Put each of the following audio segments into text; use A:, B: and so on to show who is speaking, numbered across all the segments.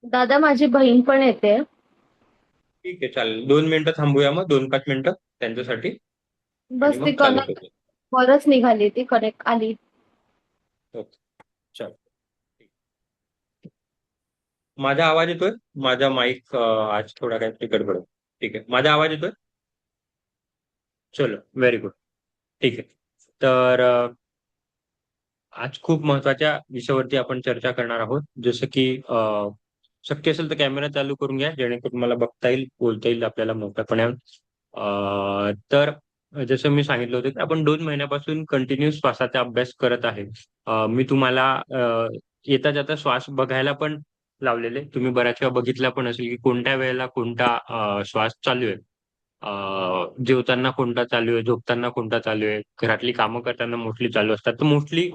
A: दादा माझी बहीण पण येते.
B: ठीक आहे, चालेल. 2 मिनिटं थांबूया, मग 2-5 मिनिटं त्यांच्यासाठी. आणि
A: बस ती
B: मग चालू
A: कनेक्ट
B: करूया.
A: वरच निघाली, ती कनेक्ट आली.
B: ओके. चल. माझा आवाज येतोय? माझा माईक आज थोडा काहीतरी गडबड आहे. ठीक आहे, माझा आवाज येतोय? चलो, व्हेरी गुड. ठीक आहे. तर आज खूप महत्वाच्या विषयावरती आपण चर्चा करणार आहोत. जसं की शक्य असेल तर कॅमेरा चालू करून घ्या, जेणेकरून मला बघता येईल, बोलता येईल आपल्याला मोठ्यापणे. तर जसं मी सांगितलं होतं की आपण 2 महिन्यापासून कंटिन्यू श्वासाचा अभ्यास करत आहे. मी तुम्हाला येता जाता श्वास बघायला पण लावलेले. तुम्ही बऱ्याच वेळा बघितला पण असेल की कोणत्या वेळेला कोणता श्वास चालू आहे. जेवताना कोणता चालू आहे, झोपताना कोणता चालू आहे, घरातली कामं करताना मोस्टली चालू असतात. तर मोस्टली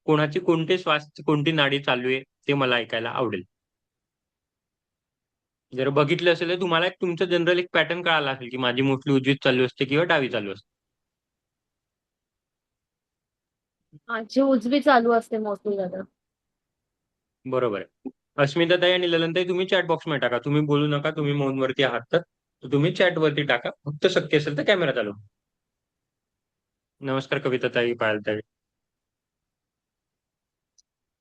B: कोणाची कोणते श्वास, कोणती नाडी चालू आहे ते मला ऐकायला आवडेल. जर बघितलं असेल तर तुम्हाला एक तुमचं जनरल एक पॅटर्न कळाला असेल की माझी मोस्टली उजवीच चालू असते किंवा डावी चालू असते.
A: माझी उजवी चालू असते मोस्टली दादा.
B: बरोबर आहे. अस्मिताताई आणि ललनताई, तुम्ही चॅट बॉक्समध्ये टाका. तुम्ही बोलू नका, तुम्ही मौनवरती आहात तर तुम्ही चॅट वरती टाका. फक्त शक्य असेल तर कॅमेरा चालू. नमस्कार कविताताई, पायलताई.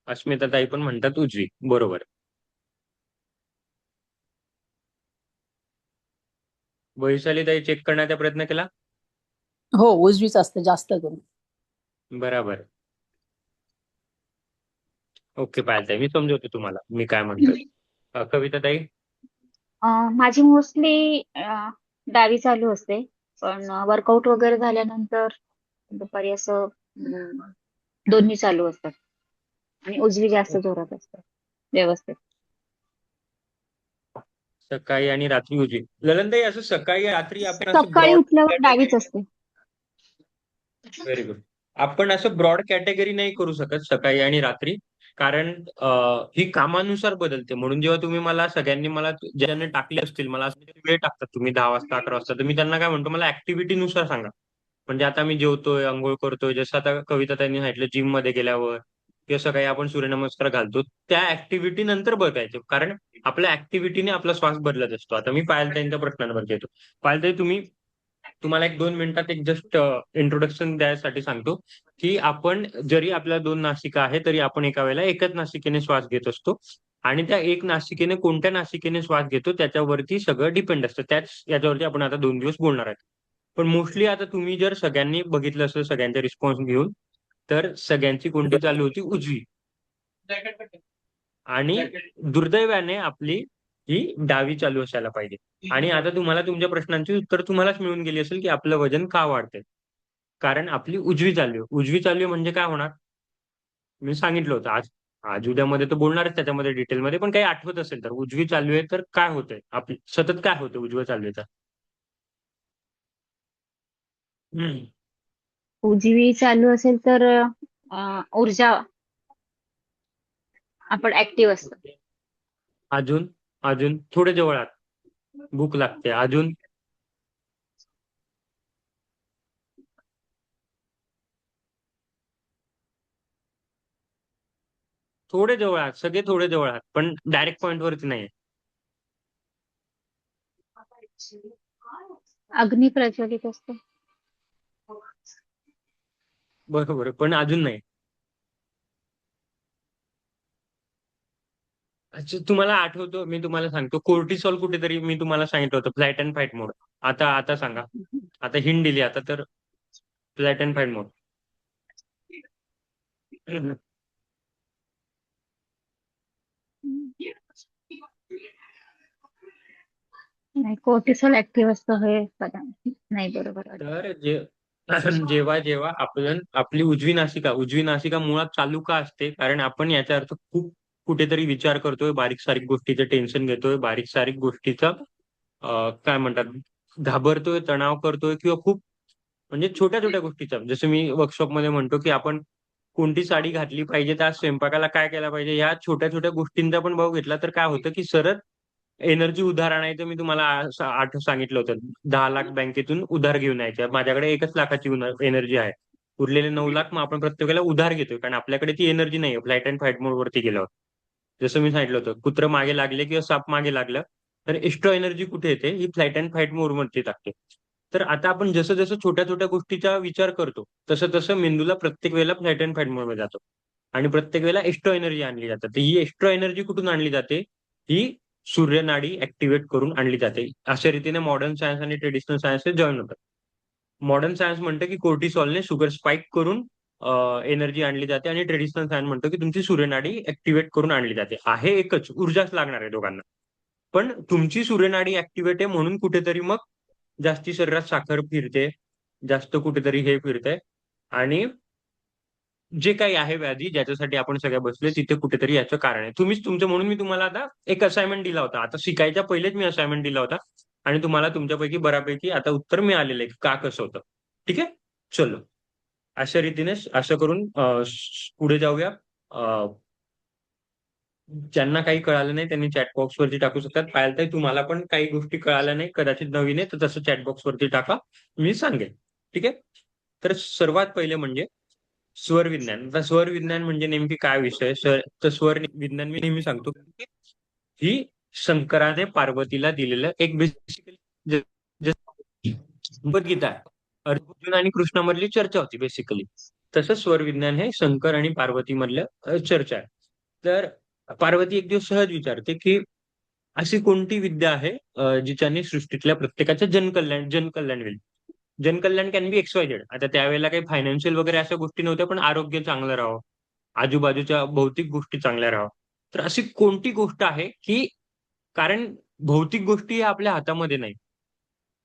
B: अस्मिताताई पण म्हणतात उजवी. बरोबर. वैशालीताई चेक करण्याचा प्रयत्न केला.
C: हो, उजवीच असते जास्त करून.
B: बराबर. ओके पायलताई, मी समजवतो तुम्हाला मी काय म्हणतोय. कविताताई.
D: माझी मोस्टली डावी चालू असते. पण वर्कआउट वगैरे झाल्यानंतर दुपारी असं दोन्ही चालू असतात आणि उजवी जास्त जोरात असते व्यवस्थित.
B: सकाळी आणि रात्री उजवी. ललनताई, असं सकाळी रात्री आपण असं
D: सकाळी
B: ब्रॉड
D: उठल्यावर डावीच
B: कॅटेगरी.
D: असते.
B: Very good. आपण असं ब्रॉड कॅटेगरी नाही करू शकत सकाळी आणि रात्री. कारण ही कामानुसार बदलते. म्हणून जेव्हा तुम्ही मला सगळ्यांनी मला ज्यांनी टाकले असतील, मला असं वेळ टाकतात तुम्ही 10 वाजता, 11 वाजता, तर मी त्यांना काय म्हणतो, मला ऍक्टिव्हिटीनुसार सांगा. म्हणजे आता मी जेवतोय, अंघोळ करतोय, जसं आता कविता त्यांनी सांगितलं जिम मध्ये गेल्यावर किंवा सकाळी आपण सूर्यनमस्कार घालतो, त्या ऍक्टिव्हिटी नंतर बघायचं. कारण आपल्या ऍक्टिव्हिटीने आपला श्वास बदलत असतो. आता मी पायलताईंच्या प्रश्नांवर येतो. पायलताई, तुम्हाला एक 2 मिनिटात एक जस्ट इंट्रोडक्शन द्यायसाठी सांगतो की आपण जरी आपल्या दोन नासिका आहे तरी आपण एका वेळेला एकच नासिकेने श्वास घेत असतो. आणि त्या एक नासिकेने कोणत्या नासिकेने श्वास घेतो त्याच्यावरती सगळं डिपेंड असतं. त्याच याच्यावरती आपण आता 2 दिवस बोलणार आहे. पण मोस्टली आता तुम्ही जर सगळ्यांनी बघितलं असेल, सगळ्यांचा रिस्पॉन्स घेऊन, तर सगळ्यांची कोणती चालू होती, उजवी. आणि दुर्दैवाने आपली ही डावी चालू असायला पाहिजे. आणि आता तुम्हाला तुमच्या प्रश्नांची उत्तर तुम्हालाच मिळून गेली असेल की आपलं वजन का वाढतंय. कारण आपली उजवी चालू आहे. उजवी चालू आहे म्हणजे काय होणार, मी सांगितलं होतं. आज आज उद्यामध्ये तर बोलणारच त्याच्यामध्ये डिटेलमध्ये, पण काही आठवत असेल तर उजवी चालू आहे तर काय होतंय, आपली सतत काय होतं उजवं चालू आहे तर. हम्म.
D: उजवी चालू असेल तर ऊर्जा, आपण ऍक्टिव्ह असतो.
B: अजून अजून थोडे जवळ आहात. भूक लागते अजून. थोडे जवळ आहात, सगळे थोडे जवळ आहात, पण डायरेक्ट पॉईंट वरती नाही.
D: अग्नी प्रज्वलित असतो.
B: बरोबर, पण अजून नाही. अच्छा, तुम्हाला आठवतो, मी तुम्हाला सांगतो, कोर्टिसॉल कुठेतरी मी तुम्हाला सांगितलं होतं, फ्लाइट अँड फाईट मोड. आता आता सांगा. आता हिंट दिली आता तर. फ्लाइट अँड फाईट मोड.
D: नाही, कोर्टिसॉल ऍक्टिव्ह असतं हे बघा. नाही, बरोबर वाटत.
B: तर जेव्हा जेव्हा आपण आपली उजवी नासिका मुळात चालू का असते, कारण आपण याचा अर्थ खूप कुठेतरी विचार करतोय, बारीक सारीक गोष्टीचं टेन्शन घेतोय, बारीक सारीक गोष्टीचा काय म्हणतात, घाबरतोय, तणाव करतोय, किंवा खूप म्हणजे छोट्या छोट्या गोष्टीचा. जसं मी वर्कशॉपमध्ये म्हणतो की आपण कोणती साडी घातली पाहिजे, त्या स्वयंपाकाला काय केला पाहिजे, ह्या छोट्या छोट्या गोष्टींचा पण भाव घेतला तर काय होतं की सरळ एनर्जी उधार आणायचं. मी तुम्हाला आठ सांगितलं होतं, 10 लाख बँकेतून उधार घेऊन यायचे. माझ्याकडे 1 लाखाची एनर्जी आहे. उरलेले 9 लाख मग आपण प्रत्येकाला उधार घेतोय, कारण आपल्याकडे ती एनर्जी नाही फ्लाइट अँड फाईट मोड वरती गेल्यावर. जसं मी सांगितलं होतं, कुत्रं मागे लागले किंवा साप मागे लागलं तर एक्स्ट्रा एनर्जी कुठे येते, ही फ्लाईट अँड फाईट मोडमध्ये टाकते. तर आता आपण जसं जसं छोट्या छोट्या गोष्टीचा विचार करतो तसं तसं मेंदूला प्रत्येक वेळेला फ्लाईट अँड फाईट मोडमध्ये जातो आणि प्रत्येक वेळेला एक्स्ट्रा एनर्जी आणली जाते. तर ही एक्स्ट्रा एनर्जी कुठून आणली जाते? ही सूर्यनाडी ऍक्टिव्हेट करून आणली जाते. अशा रीतीने मॉडर्न सायन्स आणि ट्रेडिशनल सायन्स जॉईन होतात. मॉडर्न सायन्स म्हणतं की कोर्टिसॉलने शुगर स्पाइक करून एनर्जी आणली जाते आणि ट्रेडिशनल सायन्स म्हणतो की तुमची सूर्यनाडी ऍक्टिव्हेट करून आणली जाते. आहे एकच, ऊर्जाच लागणार आहे दोघांना. पण तुमची सूर्यनाडी ऍक्टिव्हेट आहे म्हणून कुठेतरी मग जास्ती शरीरात साखर फिरते, जास्त कुठेतरी हे फिरते आणि जे काही आहे व्याधी ज्याच्यासाठी आपण सगळ्या बसले तिथे कुठेतरी याचं कारण आहे. तुम्हीच तुमचं म्हणून मी तुम्हाला आता एक असाइनमेंट दिला होता. आता शिकायच्या पहिलेच मी असाइनमेंट दिला होता आणि तुम्हाला तुमच्यापैकी बऱ्यापैकी आता उत्तर मिळालेलं आहे की का कसं होतं. ठीक आहे, चलो अशा रीतीने असं करून पुढे जाऊया. ज्यांना काही कळालं नाही त्यांनी चॅट बॉक्स वरती टाकू शकतात. पाहिलं तुम्हाला पण काही गोष्टी कळाल्या नाही, कदाचित नवीन आहे, तर तसं चॅट बॉक्स वरती टाका, मी सांगेन. ठीक आहे. तर सर्वात पहिले म्हणजे स्वर विज्ञान. आता स्वर विज्ञान म्हणजे नेमकी काय विषय? तर स्वर विज्ञान मी नेहमी सांगतो की ही शंकराने पार्वतीला दिलेलं एक बेसिकली भगवद्गीता आहे. अर्जुन आणि कृष्णामधली चर्चा होती बेसिकली. तसं स्वर विज्ञान हे शंकर आणि पार्वती मधलं चर्चा आहे. तर पार्वती एक दिवस सहज विचारते की अशी कोणती विद्या आहे जिच्याने सृष्टीतल्या प्रत्येकाचं जनकल्याण होईल. जनकल्याण कॅन बी एक्स-वाय-झेड. आता त्यावेळेला काही फायनान्शियल वगैरे अशा गोष्टी नव्हत्या, पण आरोग्य चांगलं राहावं, आजूबाजूच्या भौतिक गोष्टी चांगल्या राहावं. तर अशी कोणती गोष्ट आहे की कारण भौतिक गोष्टी ह्या आपल्या हातामध्ये नाही.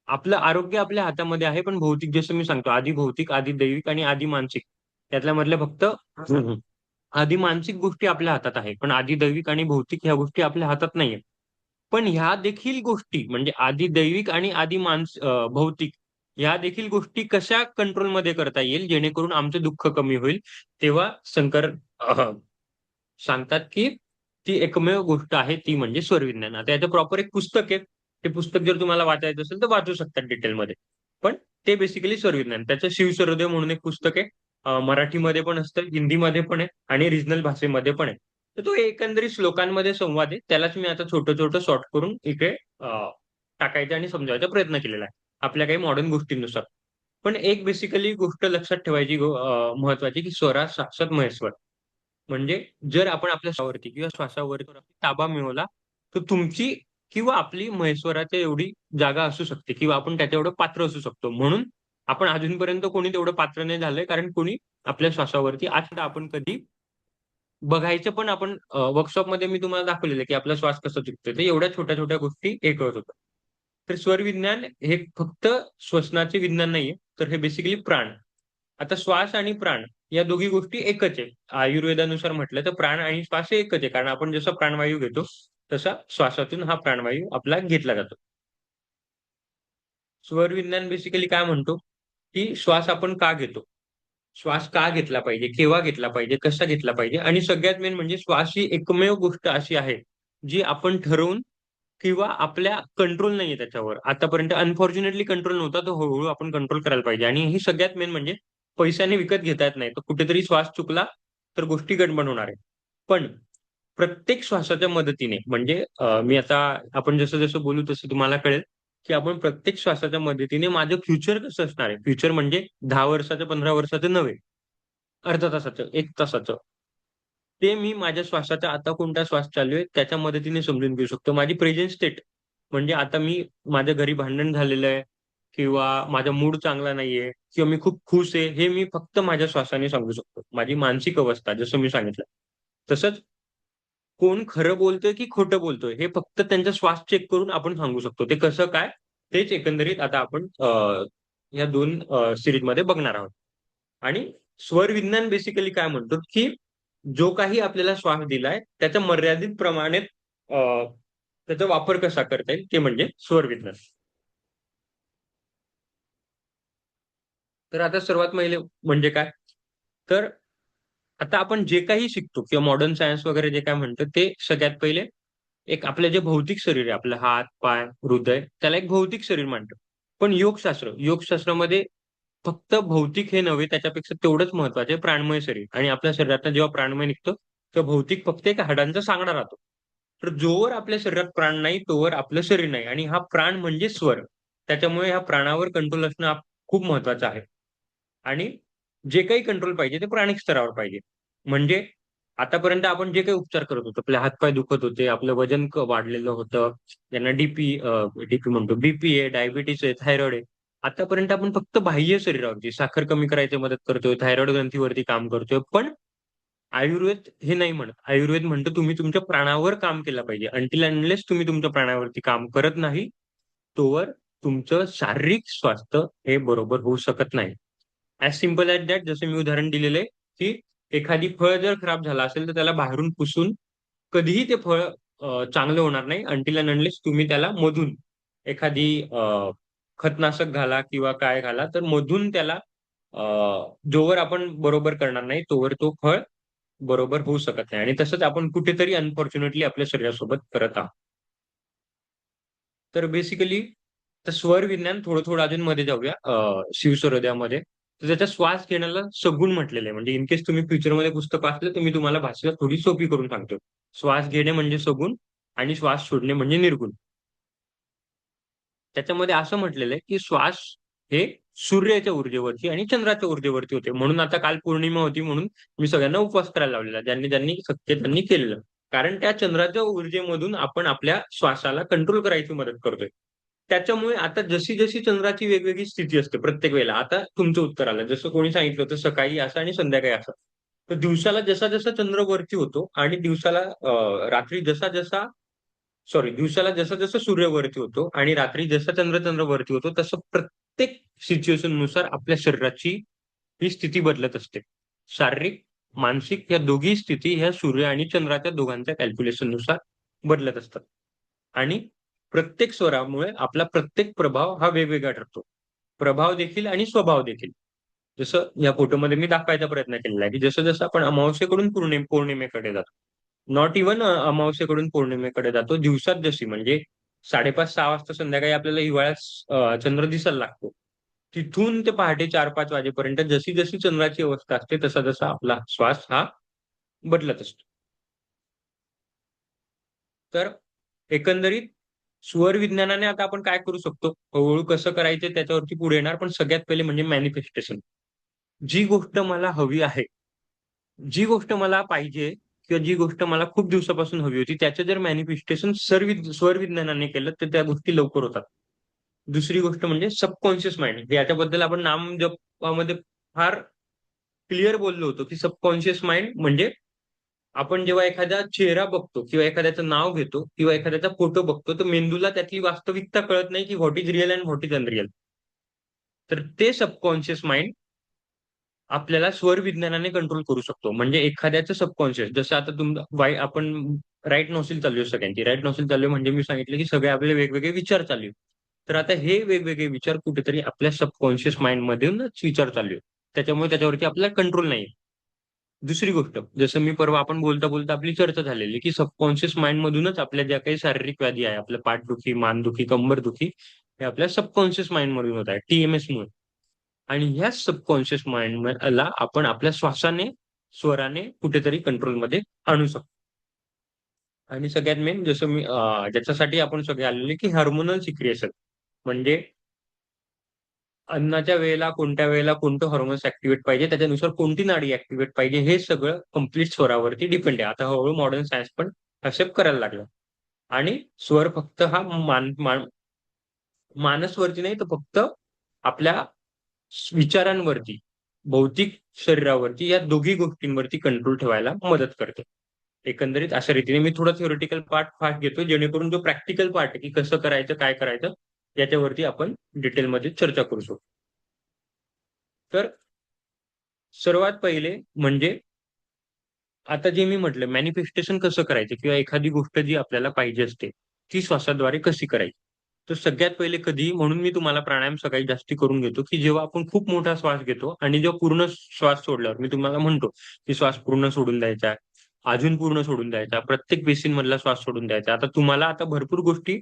B: आपलं आरोग्य आपल्या हातामध्ये आहे, पण भौतिक जसं मी सांगतो आधी भौतिक, आधी दैविक आणि आधी मानसिक त्यातल्या मधल्या फक्त आधी मानसिक गोष्टी आपल्या हातात आहे, पण आधी दैविक आणि भौतिक ह्या गोष्टी आपल्या हातात नाहीये. पण ह्या देखील गोष्टी म्हणजे आधी दैविक आणि आधी भौतिक ह्या देखील गोष्टी कशा कंट्रोलमध्ये करता येईल जेणेकरून आमचं दुःख कमी होईल. तेव्हा शंकर सांगतात की ती एकमेव गोष्ट आहे ती म्हणजे स्वरविज्ञान. आता याचं प्रॉपर एक पुस्तक आहे. ते पुस्तक जर तुम्हाला वाचायचं असेल तर वाचू शकतात डिटेलमध्ये. पण ते बेसिकली स्वरविज्ञान. त्याचं शिवसुरोदय म्हणून एक पुस्तक आहे. मराठीमध्ये पण असतं, हिंदीमध्ये पण आहे आणि रिजनल भाषेमध्ये पण आहे. तर तो एकंदरीत श्लोकांमध्ये संवाद आहे. त्यालाच मी आता छोटं छोटं शॉर्ट करून इकडे टाकायचा आणि समजावायचा प्रयत्न केलेला आहे. आपल्या काही मॉडर्न गोष्टींनुसार. पण एक बेसिकली गोष्ट लक्षात ठेवायची महत्वाची की स्वराज साक्षात महेश्वर. म्हणजे जर आपण आपल्या श्वासावरती किंवा श्वासावरती ताबा मिळवला तर तुमची किंवा आपली महेश्वराच्या एवढी जागा असू शकते किंवा आपण त्याच्या एवढं पात्र असू शकतो. म्हणून आपण अजूनपर्यंत कोणी तेवढं पात्र नाही झालंय कारण कोणी आपल्या श्वासावरती आता आपण कधी बघायचं पण आपण वर्कशॉपमध्ये मी तुम्हाला दाखवलेलं की आपला श्वास कसा चुकतोय. तर एवढ्या छोट्या छोट्या गोष्टी हे कळत होतं. तर स्वर विज्ञान हे फक्त श्वसनाचे विज्ञान नाहीये, तर हे बेसिकली प्राण. आता श्वास आणि प्राण या दोघी गोष्टी एकच आहे. आयुर्वेदानुसार म्हटलं तर प्राण आणि श्वास हे एकच आहे. कारण आपण जसं प्राणवायू घेतो तसा श्वासातून हा प्राणवायू आपला घेतला जातो. स्वर विज्ञान बेसिकली काय म्हणतो की श्वास आपण का घेतो? श्वास का घेतला पाहिजे? केव्हा घेतला पाहिजे? कसा घेतला पाहिजे? आणि सगळ्यात मेन म्हणजे श्वास ही एकमेव गोष्ट अशी आहे, जी आपण ठरवून किंवा आपल्या कंट्रोल नाहीये त्याच्यावर. आतापर्यंत अनफॉर्च्युनेटली कंट्रोल नव्हता, तो हळू आपण कंट्रोल करायला पाहिजे. आणि ही सगळ्यात मेन म्हणजे पैशाने विकत घेता येत नाही. तर कुठेतरी श्वास चुकला तर गोष्टी गडबड होणार आहे. पण प्रत्येक श्वासाच्या मदतीने म्हणजे मी आता आपण जसं जसं बोलू तसं तुम्हाला कळेल की आपण प्रत्येक श्वासाच्या मदतीने माझं फ्युचर कसं असणार आहे. फ्युचर म्हणजे 10 वर्षाचं, 15 वर्षाचं नव्हे. अर्ध्या तासाचं, 1 तासाचं. ते मी माझ्या श्वासाचा आता कोणता श्वास चालू आहे त्याच्या मदतीने समजून घेऊ शकतो. माझी प्रेझेंट स्टेट म्हणजे आता मी माझ्या घरी भांडण झालेलं आहे किंवा माझा मूड चांगला नाहीये किंवा मी खूप खुश आहे, हे मी फक्त माझ्या श्वासाने सांगू शकतो. माझी मानसिक अवस्था जसं मी सांगितलं. तसंच कोण खरं बोलतोय की खोटं बोलतोय हे फक्त त्यांचा श्वास चेक करून आपण सांगू शकतो. ते कसं काय? तेच एकंदरीत आता आपण या 2 सीरीजमध्ये बघणार आहोत. आणि स्वर विज्ञान बेसिकली काय म्हणतो, की जो काही आपल्याला श्वास दिलाय त्याच्या मर्यादित प्रमाणात त्याचा वापर कसा करता येईल ते म्हणजे स्वर विज्ञान. तर आता सर्वात पहिले म्हणजे काय? तर आता आपण जे काही शिकतो किंवा मॉडर्न सायन्स वगैरे जे काय म्हणतो ते सगळ्यात पहिले एक आपलं जे भौतिक शरीर आहे, आपलं हात, पाय, हृदय त्याला एक भौतिक शरीर मानतं. पण योगशास्त्रामध्ये फक्त भौतिक हे नव्हे त्याच्यापेक्षा तेवढंच महत्वाचं आहे प्राणमय शरीर आणि आपल्या शरीरातनं जेव्हा प्राणमय निघतो तर भौतिक फक्त एक हाडांचा सांगडा राहतो. तर जोवर आपल्या शरीरात प्राण नाही तोवर आपलं शरीर नाही आणि हा प्राण म्हणजे स्वर. त्याच्यामुळे ह्या प्राणावर कंट्रोल असणं खूप महत्वाचं आहे. आणि जे काही कंट्रोल पाहिजे ते प्राणिक स्तरावर पाहिजे. म्हणजे आतापर्यंत आपण जे काही उपचार करत होतो, आपले हातपाय दुखत होते, आपलं वजन वाढलेलं होतं, त्यांना डीपी म्हणतो, बीपी आहे, डायबिटीस आहे, थायरॉइड आहे. आतापर्यंत आपण फक्त बाह्य शरीरावरती साखर कमी करायची मदत करतोय, थायरॉइड ग्रंथीवरती काम करतोय. पण आयुर्वेद हे नाही म्हणत. आयुर्वेद म्हणतं तुम्ही तुमच्या प्राणावर काम केलं पाहिजे. अंटिल अनलेस तुम्ही तुमच्या प्राणावरती काम करत नाही, तोवर तुमचं शारीरिक स्वास्थ्य हे बरोबर होऊ शकत नाही. As simple as that. जसं मी उदाहरण दिलेलं आहे, की एखादी फळ जर खराब झाला असेल, तर त्याला बाहेरून पुसून कधीही ते फळ चांगलं होणार नाही अंटिल अँड अनलेस तुम्ही त्याला मधून एखादी खतनाशक घाला किंवा काय घाला, तर मधून त्याला अ, जोवर आपण बरोबर करणार नाही, तोवर तो फळ बरोबर होऊ शकत नाही. आणि तसंच आपण कुठेतरी अनफॉर्च्युनेटली आपल्या शरीरासोबत करत आहोत. तर बेसिकली तर स्वर विज्ञान थोडं-थोडं अजून मध्ये जाऊया शिवसरोद्यामध्ये. तर त्याचा श्वास घेण्याला सगुण म्हटलेलं आहे. म्हणजे इन केस तुम्ही फ्युचरमध्ये पुस्तक वाचलं, तर मी तुम्हाला भाषा थोडी सोपी करून सांगतो. श्वास घेणे म्हणजे सगुण आणि श्वास सोडणे म्हणजे निर्गुण. त्याच्यामध्ये असं म्हटलेलं आहे, की श्वास हे सूर्याच्या ऊर्जेवरती आणि चंद्राच्या ऊर्जेवरती होते. म्हणून आता काल पौर्णिमा होती म्हणून मी सगळ्यांना उपवास करायला लावलेला. ज्यांनी ज्यांनी शक्य त्यांनी केलेलं. कारण त्या चंद्राच्या ऊर्जेमधून आपण आपल्या श्वासाला कंट्रोल करायची मदत करतोय. त्याच्यामुळे आता जशी-जशी चंद्राची वेगवेगळी स्थिती असते प्रत्येक वेळेला. आता तुमचं उत्तर आलं. जसं कोणी सांगितलं होतं सकाळी असं आणि संध्याकाळी असं. तर दिवसाला जसा-जसा चंद्र वरती होतो आणि दिवसाला रात्री जसा-जसा दिवसाला जसं-जसं सूर्य वरती होतो आणि रात्री जसा चंद्र वरती होतो, तसं प्रत्येक सिच्युएशननुसार आपल्या शरीराची ही स्थिती बदलत असते. शारीरिक, मानसिक या दोघी स्थिती ह्या सूर्य आणि चंद्राच्या दोघांच्या कॅल्क्युलेशननुसार बदलत असतात. आणि प्रत्येक स्वरामुळे आपला प्रत्येक प्रभाव हा वेगवेगळा ठरतो. प्रभाव देखील आणि स्वभाव देखील. जसं या फोटोमध्ये मी दाखवायचा प्रयत्न केलेला आहे, की जसं-जसं आपण अमावास्येकडून पौर्णिमेकडे जातो. नॉट इव्हन अमावास्येकडून पौर्णिमेकडे जातो. दिवसात जशी म्हणजे 5:30-6 वाजता संध्याकाळी आपल्याला हिवाळ्यात चंद्र दिसायला लागतो. तिथून ते पहाटे 4-5 वाजेपर्यंत जशी-जशी चंद्राची अवस्था असते, तसा-तसा आपला श्वास हा बदलत असतो. तर एकंदरीत स्वर विज्ञानाने आता आपण काय करू शकतो? हळू कसं करायचं त्याच्यावरती पुढे येणार. पण सगळ्यात पहिले म्हणजे मॅनिफेस्टेशन. जी गोष्ट मला हवी आहे, जी गोष्ट मला पाहिजे किंवा जी गोष्ट मला खूप दिवसापासून हवी होती, त्याचं जर मॅनिफेस्टेशन स्वर विज्ञानाने केलं, तर त्या गोष्टी लवकर होतात. दुसरी गोष्ट म्हणजे सबकॉन्शियस माइंड. याच्याबद्दल आपण नामजपामध्ये फार क्लिअर बोललो होतो, की सबकॉन्शियस माइंड म्हणजे आपण जेव्हा एखादा चेहरा बघतो किंवा एखाद्याचं नाव घेतो किंवा एखाद्याचा फोटो बघतो, तर मेंदूला त्यातली वास्तविकता कळत नाही, की what is real and what is unreal. तर ते सबकॉन्शियस माइंड आपल्याला स्वर विज्ञानाने कंट्रोल करू शकतो. म्हणजे एखाद्याचं सबकॉन्शियस जसं आता आपण राइट नॉस्ट्रील चालू आहे सगळ्यांची. राइट नॉस्ट्रील चालू आहे म्हणजे मी सांगितलं, की सगळे आपले वेगवेगळे विचार चालू आहेत. तर आता हे वेगवेगळे विचार कुठेतरी आपल्या सबकॉन्शियस माइंडमधूनच विचार चालू आहेत. त्याच्यामुळे त्याच्यावरती आपल्याला कंट्रोल नाहीये. दुसरी गोष्ट, जसं मी परवा आपण बोलता-बोलता आपली चर्चा झालेली, की सबकॉन्शियस माइंडमधूनच आपल्या ज्या काही शारीरिक व्याधी आहे, आपलं पाठदुखी, मानदुखी, कंबरदुखी, हे आपल्या सबकॉन्शियस माइंडमधून होत आहे, टीएमएसमुळे. आणि ह्या सबकॉन्शियस माइंडला आपण आपल्या श्वासाने, स्वराने कुठेतरी कंट्रोलमध्ये आणू शकतो. आणि सगळ्यात मेन जसं ज्याच्यासाठी आपण सगळे आलेले, की हार्मोनल सिक्रिएशन म्हणजे अन्नाच्या वेळेला, कोणत्या वेळेला कोणतं हार्मोन्स ॲक्टिव्हेट पाहिजे, त्याच्यानुसार कोणती नाडी ॲक्टिव्हेट पाहिजे, हे सगळं कंप्लीट स्वरावरती डिपेंड आहे. आता हळू-हळू मॉडर्न सायन्स पण एक्सेप्ट करायला लागलं. आणि स्वर फक्त हा मानसवरती नाही, तर फक्त आपल्या विचारांवरती, भौतिक शरीरावरती या दोघी गोष्टींवरती कंट्रोल ठेवायला मदत करते. एकंदरीत अशा रीतीने मी थोडं थिओरिटिकल पार्ट फास्ट घेतो, जेणेकरून जो प्रॅक्टिकल पार्ट आहे, की कसं करायचं, काय करायचं, याच्यावरती आपण डिटेलमध्ये चर्चा करू शकतो. तर सर्वात पहिले म्हणजे आता जे मी म्हटलं मॅनिफेस्टेशन कसं करायचं किंवा एखादी गोष्ट जी आपल्याला पाहिजे असते, ती श्वासाद्वारे कशी करायची? तर सगळ्यात पहिले कधी म्हणून मी तुम्हाला प्राणायाम सकाळी जास्ती करून घेतो, की जेव्हा आपण खूप मोठा श्वास घेतो आणि जेव्हा पूर्ण श्वास सोडल्यावर मी तुम्हाला म्हणतो, की श्वास पूर्ण सोडून द्यायचा, अजून पूर्ण सोडून द्यायचा, प्रत्येक बेसिनमधला श्वास सोडून द्यायचा. आता तुम्हाला आता भरपूर गोष्टी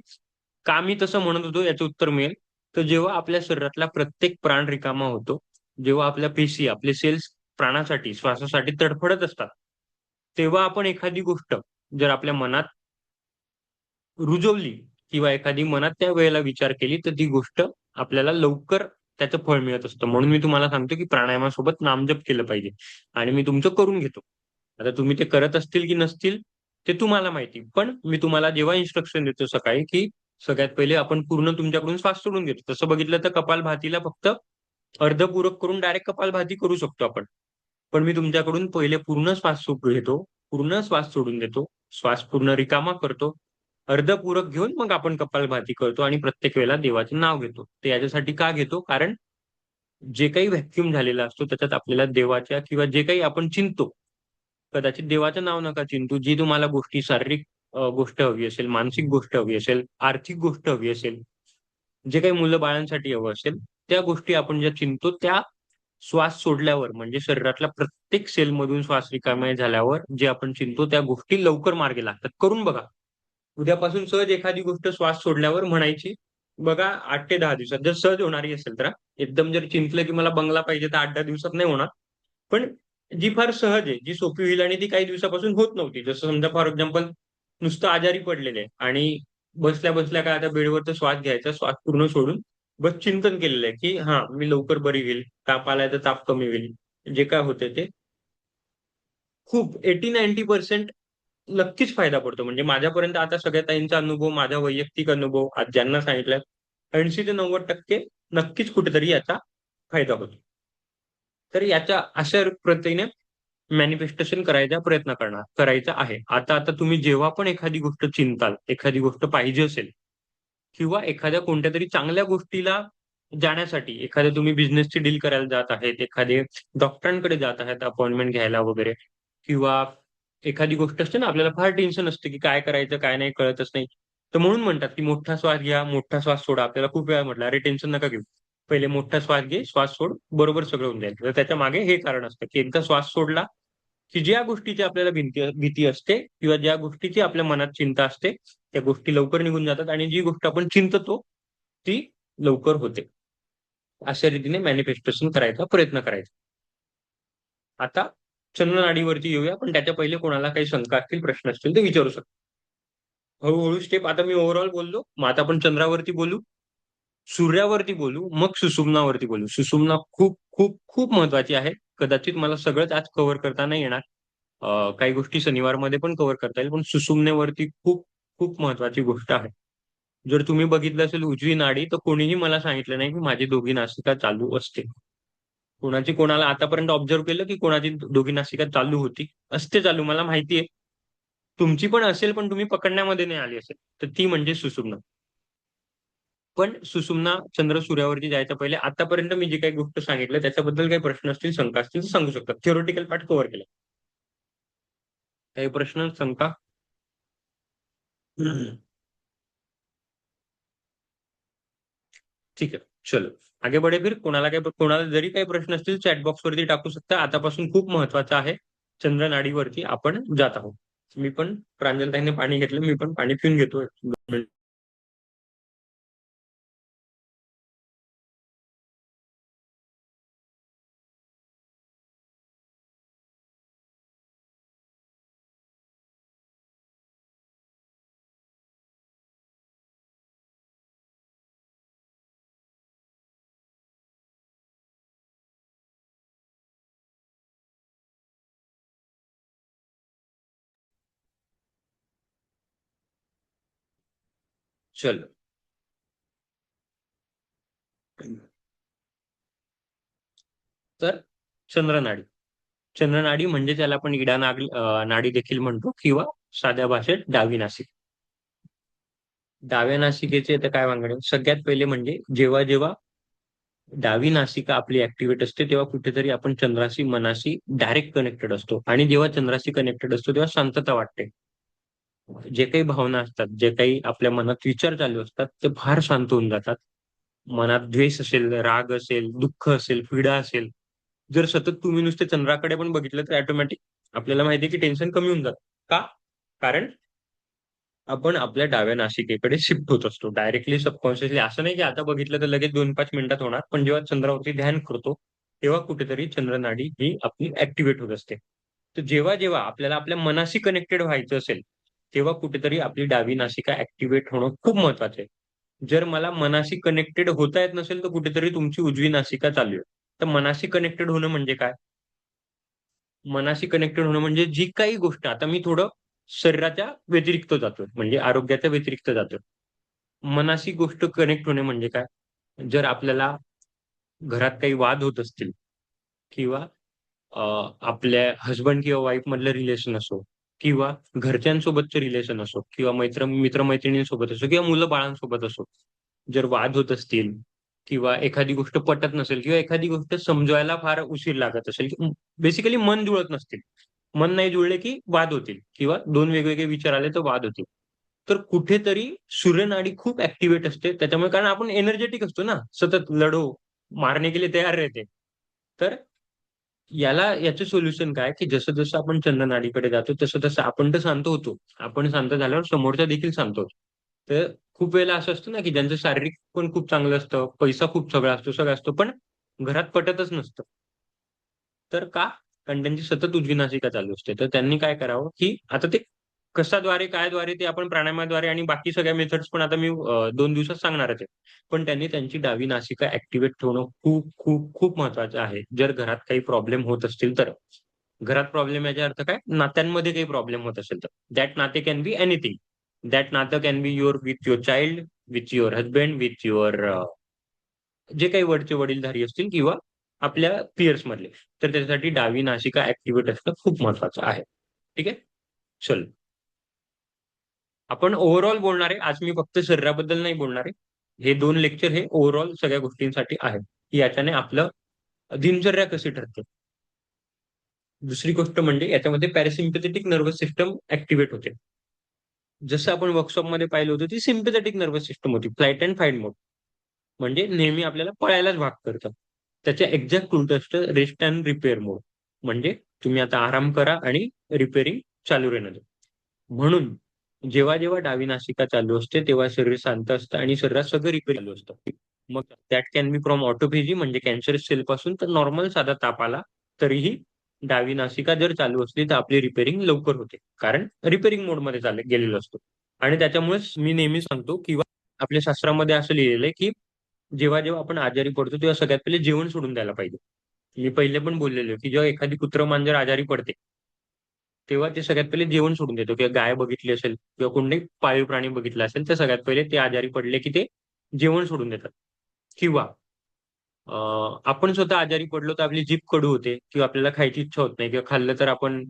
B: का मी तसं म्हणत होतो याचं उत्तर मिळेल. तर जेव्हा आपल्या शरीरातला प्रत्येक प्राण रिकामा होतो, जेव्हा आपल्या पेशी, आपले सेल्स प्राणासाठी, श्वासासाठी तडफडत असतात, तेव्हा आपण एखादी गोष्ट जर आपल्या मनात रुजवली किंवा एखादी मनात त्या वेळेला विचार केली तर ती गोष्ट आपल्याला लवकर त्याचं फळ मिळत असतं. म्हणून मी तुम्हाला सांगतो की प्राणायामासोबत नामजप केलं पाहिजे आणि मी तुमचं करून घेतो. आता तुम्ही ते करत असतील की नसतील ते तुम्हाला माहिती. पण मी तुम्हाला जेव्हा इन्स्ट्रक्शन देतो सकाळी की सगळ्यात पहिले आपण पूर्ण तुमच्याकडून श्वास सोडून घेतो. तसं बघितलं तर कपालभातीला फक्त अर्धपूरक करून डायरेक्ट कपालभाती करू शकतो आपण. पण मी तुमच्याकडून पहिले पूर्ण श्वास घेतो, पूर्ण श्वास सोडून देतो, श्वास पूर्ण रिकामा करतो, अर्धपूरक घेऊन मग आपण कपालभाती करतो आणि प्रत्येक वेळेला देवाचं नाव घेतो. ते याच्यासाठी का घेतो? कारण जे काही व्हॅक्युम झालेला असतो त्याच्यात आपल्याला देवाच्या किंवा जे काही आपण चिंतो, कदाचित देवाचं नाव नका चिंतू. जी तुम्हाला गोष्टी शारीरिक गोष्ट हवी असेल, मानसिक गोष्ट हवी असेल, आर्थिक गोष्ट हवी असेल, जे काही मुलं बाळांसाठी हवं असेल, त्या गोष्टी आपण ज्या चिंतो त्या श्वास सोडल्यावर म्हणजे शरीरातल्या प्रत्येक सेलमधून श्वास रिकामे झाल्यावर जे आपण चिंतो त्या गोष्टी लवकर मार्गी लागतात. करून बघा. उद्यापासून सहज एखादी गोष्ट श्वास सोडल्यावर म्हणायची. बघा 8 ते 10 दिवसात जर सहज होणारी असेल तर हा. एकदम जर चिंतलं की मला बंगला पाहिजे तर 8-10 दिवसात नाही होणार. पण जी फार सहज आहे, जी सोपी होईल आणि ती काही दिवसापासून होत नव्हती. जसं समजा फॉर एक्झाम्पल नुसतं आजारी पडलेले आहे आणि बसल्या बसल्या काय आता बेडवरचा श्वास घ्यायचा, श्वास पूर्ण सोडून बस चिंतन केलेलं आहे, की हां, मी लवकर बरी होईल, ताप आलाय तर ताप कमी होईल. जे काय होतंय ते खूप 80-90% नक्कीच फायदा पडतो. म्हणजे माझ्यापर्यंत आता सगळ्या ताईंचा अनुभव, माझा वैयक्तिक अनुभव आज ज्यांना सांगितलाय 80% ते 90% नक्कीच कुठेतरी याचा फायदा होतो. तर याच्या अशा पद्धतीने मॅनिफेस्टेशन करायचा प्रयत्न करायचा आहे. आता तुम्ही जेव्हा पण एखादी गोष्ट चिंताल, एखादी गोष्ट पाहिजे असेल किंवा एखाद्या कोणत्यातरी चांगल्या गोष्टीला जाण्यासाठी एखाद्या तुम्ही बिझनेसची डील करायला जात आहेत, एखादे डॉक्टरांकडे जात आहेत अपॉइंटमेंट घ्यायला वगैरे किंवा एखादी गोष्ट असते ना, आपल्याला फार टेन्शन असते, की काय करायचं, काय नाही कळतच नाही. तर म्हणून म्हणतात, की मोठा श्वास घ्या, मोठा श्वास सोडा. आपल्याला खूप वेळा म्हटलं, "अरे टेन्शन नका घेऊ. पहिले मोठा श्वास घे, श्वास सोड, बरोबर सगळं होऊन जाईल." तर त्याच्यामागे हे कारण असतं, की एकदा श्वास सोडला, की ज्या गोष्टीची आपल्याला भीती असते किंवा ज्या गोष्टीची आपल्या मनात चिंता असते, त्या गोष्टी लवकर निघून जातात आणि जी गोष्ट आपण चिंततो, ती लवकर होते. अशा रीतीने मॅनिफेस्टेशन करायचा प्रयत्न करायचा. आता चंद्रनाडीवरती येऊया, पण त्याच्या पहिले कोणाला काही शंका असतील, प्रश्न असतील ते विचारू शकता. हळू स्टेप आता मी ओव्हरऑल बोललो. मग आता आपण चंद्रावरती बोलू, सूर्यावरती बोलू, मग सुषुम्नावरती बोलू. सुषुम्ना खूप, खूप, खूप महत्वाची आहे. कदाचित मला सगळंच आज कव्हर करता नाही येणार. काही गोष्टी शनिवारमध्ये पण कव्हर करता येईल, पण सुषुम्नेवरती खूप, खूप महत्वाची गोष्ट आहे. जर तुम्ही बघितलं असेल उजवी नाडी, तर कोणीही मला सांगितलं नाही, की माझी दोघी नासिका चालू असते. कोणाची कोणाला आतापर्यंत ऑब्झर्व्ह केलं, की कोणाची दोघी नासिका चालू होती. असते चालू मला माहिती आहे. तुमची पण असेल, पण तुम्ही पकडण्यामध्ये नाही आली असेल. तर ती म्हणजे सुषुम्ना. पण सुषुम्ना चंद्र सूर्यावरती जायच्या पहिले आतापर्यंत मी जी काही गोष्ट सांगितलं त्याच्याबद्दल काही प्रश्न असतील, शंका असतील तर सांगू शकतात. थिओरिटिकल पार्ट कव्हर केला. काही प्रश्न, शंका? ठीक है, चलो आगे बढ़े फिर. कोणाला जरी काही प्रश्न असतील चॅट बॉक्स वरती टाकू शकता. आतापासून खूप महत्वाचं आहे. चंद्रनाडीवरती आपण जात आहोत. मी पण प्रांजलताईने पाणी घेतलं, मी पण पाणी पिऊन घेतो. चलो. तर चंद्रनाडी. चंद्रनाडी म्हणजे त्याला आपण नाडी देखील म्हणतो किंवा साध्या भाषेत डावी नासिक. डाव्या नासिकेचे आता काय वांगडे सगळ्यात पहिले म्हणजे जेव्हा जेव्हा डावी नासिका आपली ऍक्टिव्हेट असते तेव्हा कुठेतरी आपण चंद्राशी मनाशी डायरेक्ट कनेक्टेड असतो आणि जेव्हा चंद्राशी कनेक्टेड असतो तेव्हा शांतता वाटते. जे काही भावना असतात, जे काही आपल्या मनात विचार चालू असतात ते फार शांत होऊन जातात. मनात द्वेष असेल, राग असेल, दुःख असेल, पीडा असेल, जर सतत तुम्ही नुसते चंद्राकडे पण बघितलं तर ऑटोमॅटिक आपल्याला माहिती आहे की टेन्शन कमी होऊन जातं. का? कारण आपण आपल्या डाव्या नासिकेकडे शिफ्ट होत असतो. डायरेक्टली सबकॉन्शियसली असं नाही की आता बघितलं तर लगेच 2-5 मिनिटात होणार. पण जेव्हा चंद्रावरती ध्यान करतो, तेव्हा कुठेतरी चंद्रनाडी ही आपली ऍक्टिव्हेट होत असते. तर जेव्हा जेव्हा आपल्याला आपल्या मनाशी कनेक्टेड व्हायचं असेल, तेव्हा कुठेतरी आपली डावी नासिका ऍक्टिव्हेट होणं खूप महत्वाचं आहे. जर मला मनाशी कनेक्टेड होता येत नसेल, तर कुठेतरी तुमची उजवी नासिका चालू आहे. तर मनाशी कनेक्टेड होणं म्हणजे काय? मनाशी कनेक्टेड होणं म्हणजे जी काही गोष्ट, आता मी थोडं शरीराच्या व्यतिरिक्त जातोय, म्हणजे आरोग्याच्या व्यतिरिक्त जातोय. मनाशी गोष्ट कनेक्ट होणे म्हणजे काय? जर आपल्याला घरात काही वाद होत असतील किंवा अ, आपल्या हसबंड किंवा वाईफ मधलं रिलेशन असो किंवा घरच्यांसोबतचे रिलेशन असो किंवा मित्रमैत्रिणींसोबत असो किंवा मुलं बाळांसोबत असो, जर वाद होत असतील किंवा एखादी गोष्ट पटत नसेल किंवा एखादी गोष्ट समजवायला फार उशीर लागत असेल, बेसिकली मन जुळत नसतील, मन नाही जुळले की वाद होतील किंवा दोन वेगवेगळे विचार आले तर वाद होतील. तर कुठेतरी सूर्यनाडी खूप ऍक्टिव्हेट असते त्याच्यामुळे, कारण आपण एनर्जेटिक असतो ना, सतत लढो, मारने के लिए तयार रहते. तर याचं सोल्युशन काय, की जसं जसं आपण चंद्रनाडीकडे जातो तसं तसं आपण तर शांत होतो. आपण शांत झाल्यावर समोरचा देखील शांत होतो. तर खूप वेळेला असं असतं ना, की ज्यांचं शारीरिक पण खूप चांगलं असतं, पैसा खूप सगळा असतो, सगळं असतो, पण घरात पटतच नसतं. तर का? कारण त्यांची सतत उजवी नासिका चालू असते. तर त्यांनी काय करावं, की आता ते कशाद्वारे, कायद्वारे ते आपण प्राणायामाद्वारे आणि बाकी सगळ्या मेथड्स पण आता मी 2 दिवसात सांगणारच आहे. पण त्यांनी त्यांची डावी नासिका ऍक्टिव्हेट ठेवणं खूप, खूप, खूप महत्वाचं आहे. जर घरात काही प्रॉब्लेम होत असतील तर. घरात प्रॉब्लेम याचा अर्थ काय? नात्यांमध्ये काही प्रॉब्लेम होत असेल तर. दॅट नाते कॅन बी एनिथिंग. दॅट नातं can be with your child, with your husband, with your जे काही वरचे वडीलधारी असतील किंवा आपल्या पियर्स मधले. तर त्याच्यासाठी डावी नासिका ऍक्टिव्हेट असणं खूप महत्वाचं आहे. ठीक आहे? चल. आपण ओव्हरऑल बोलणार आहे. आज मी फक्त शरीराबद्दल नाही बोलणार आहे. हे 2 लेक्चर हे ओव्हरऑल सगळ्या गोष्टींसाठी आहेत, की याच्याने आपलं दिनचर्या कशी ठरते. दुसरी गोष्ट म्हणजे याच्यामध्ये पॅरासिम्पॅथेटिक नर्व्हस सिस्टम ऍक्टिव्हेट होते. जसं आपण वर्कशॉपमध्ये पाहिलं होतं, ती सिम्पॅथेटिक नर्व्हस सिस्टम होती. फ्लाइट अँड फाईट मोड. म्हणजे नेहमी आपल्याला पळायलाच भाग करतं. त्याच्या एक्झॅक्ट उलटं असतं रेस्ट अँड रिपेअर मोड. म्हणजे तुम्ही आता आराम करा आणि रिपेअरिंग चालू राहणं द्या. म्हणून जेव्हा जेव्हा डावी नासिका चालू असते, तेव्हा शरीर शांत असतं आणि शरीरात सगळं रिपेअर चालू असतं. मग that can be from autophagy म्हणजे कॅन्सरस सेल पासून तर नॉर्मल साधा ताप आला तरीही डावी नासिका जर चालू असली तर आपली रिपेअरिंग लवकर होते. कारण रिपेअरिंग मोडमध्ये गेलेलो असतो. आणि त्याच्यामुळेच मी नेहमी सांगतो किंवा आपल्या शास्त्रामध्ये असं लिहिलेलं आहे, की जेव्हा जेव्हा आपण आजारी पडतो तेव्हा सगळ्यात पहिले जेवण सोडून द्यायला पाहिजे. मी पहिले पण बोललेलो आहे, की जेव्हा एखादी कुत्रं मांजर आजारी पडते, तेव्हा ते सगळ्यात पहिले जेवण सोडून देतो किंवा गाय बघितली असेल किंवा कोणताही पाळीव प्राणी बघितला असेल तर सगळ्यात पहिले ते आजारी पडले की ते जेवण सोडून देतात. किंवा आपण स्वतः आजारी पडलो तर आपली जीभ कडू होते किंवा आपल्याला खायची इच्छा होत नाही किंवा खाल्लं तर आपण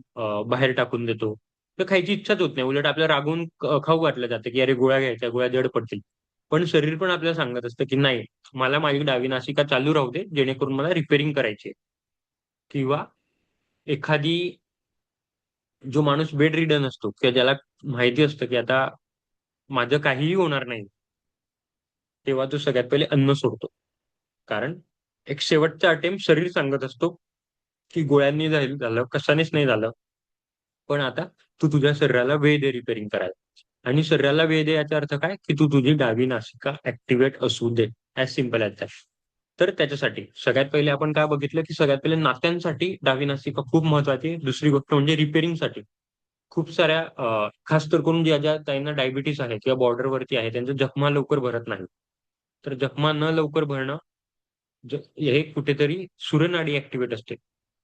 B: बाहेर टाकून देतो. तर खायची इच्छाच होत नाही. उलट आपल्याला रागवून खाऊ घातलं जातं, की अरे गोळ्या घ्यायच्या, गोळ्या जड पडतील. पण शरीर पण आपल्याला सांगत असतं, की नाही, मला माझी डावी नासिका चालू राहू दे, जेणेकरून मला रिपेअरिंग करायची आहे. किंवा एखादी जो माणूस बेड रिडन असतो किंवा ज्याला माहिती असतं, की आता माझं काहीही होणार नाही, तेव्हा तो सगळ्यात पहिले अन्न सोडतो. कारण एक शेवटचा अटेम्प्ट शरीर सांगत असतो, की गोळ्यांनी झालं, कशानेच नाही झालं. पण आता तू तुझ्या शरीराला वेळ दे रिपेअरिंग करायला. आणि शरीराला वेळ दे याचा अर्थ काय? की तू तुझी डावी नासिका ऍक्टिव्हेट असू दे. As simple as that. तर त्याच्यासाठी सगळ्यात पहिले आपण काय बघितलं, की सगळ्यात पहिले नात्यांसाठी डावी नासिका खूप महत्वाची आहे. दुसरी गोष्ट म्हणजे रिपेअरिंगसाठी. खूप साऱ्या खास तर करून ज्या ताईंना डायबिटीस आहे किंवा बॉर्डरवरती आहे, त्यांच्या जखमा लवकर भरत नाही. तर जखमा न लवकर भरणं हे कुठेतरी सूर्यनाडी ऍक्टिव्हेट असते.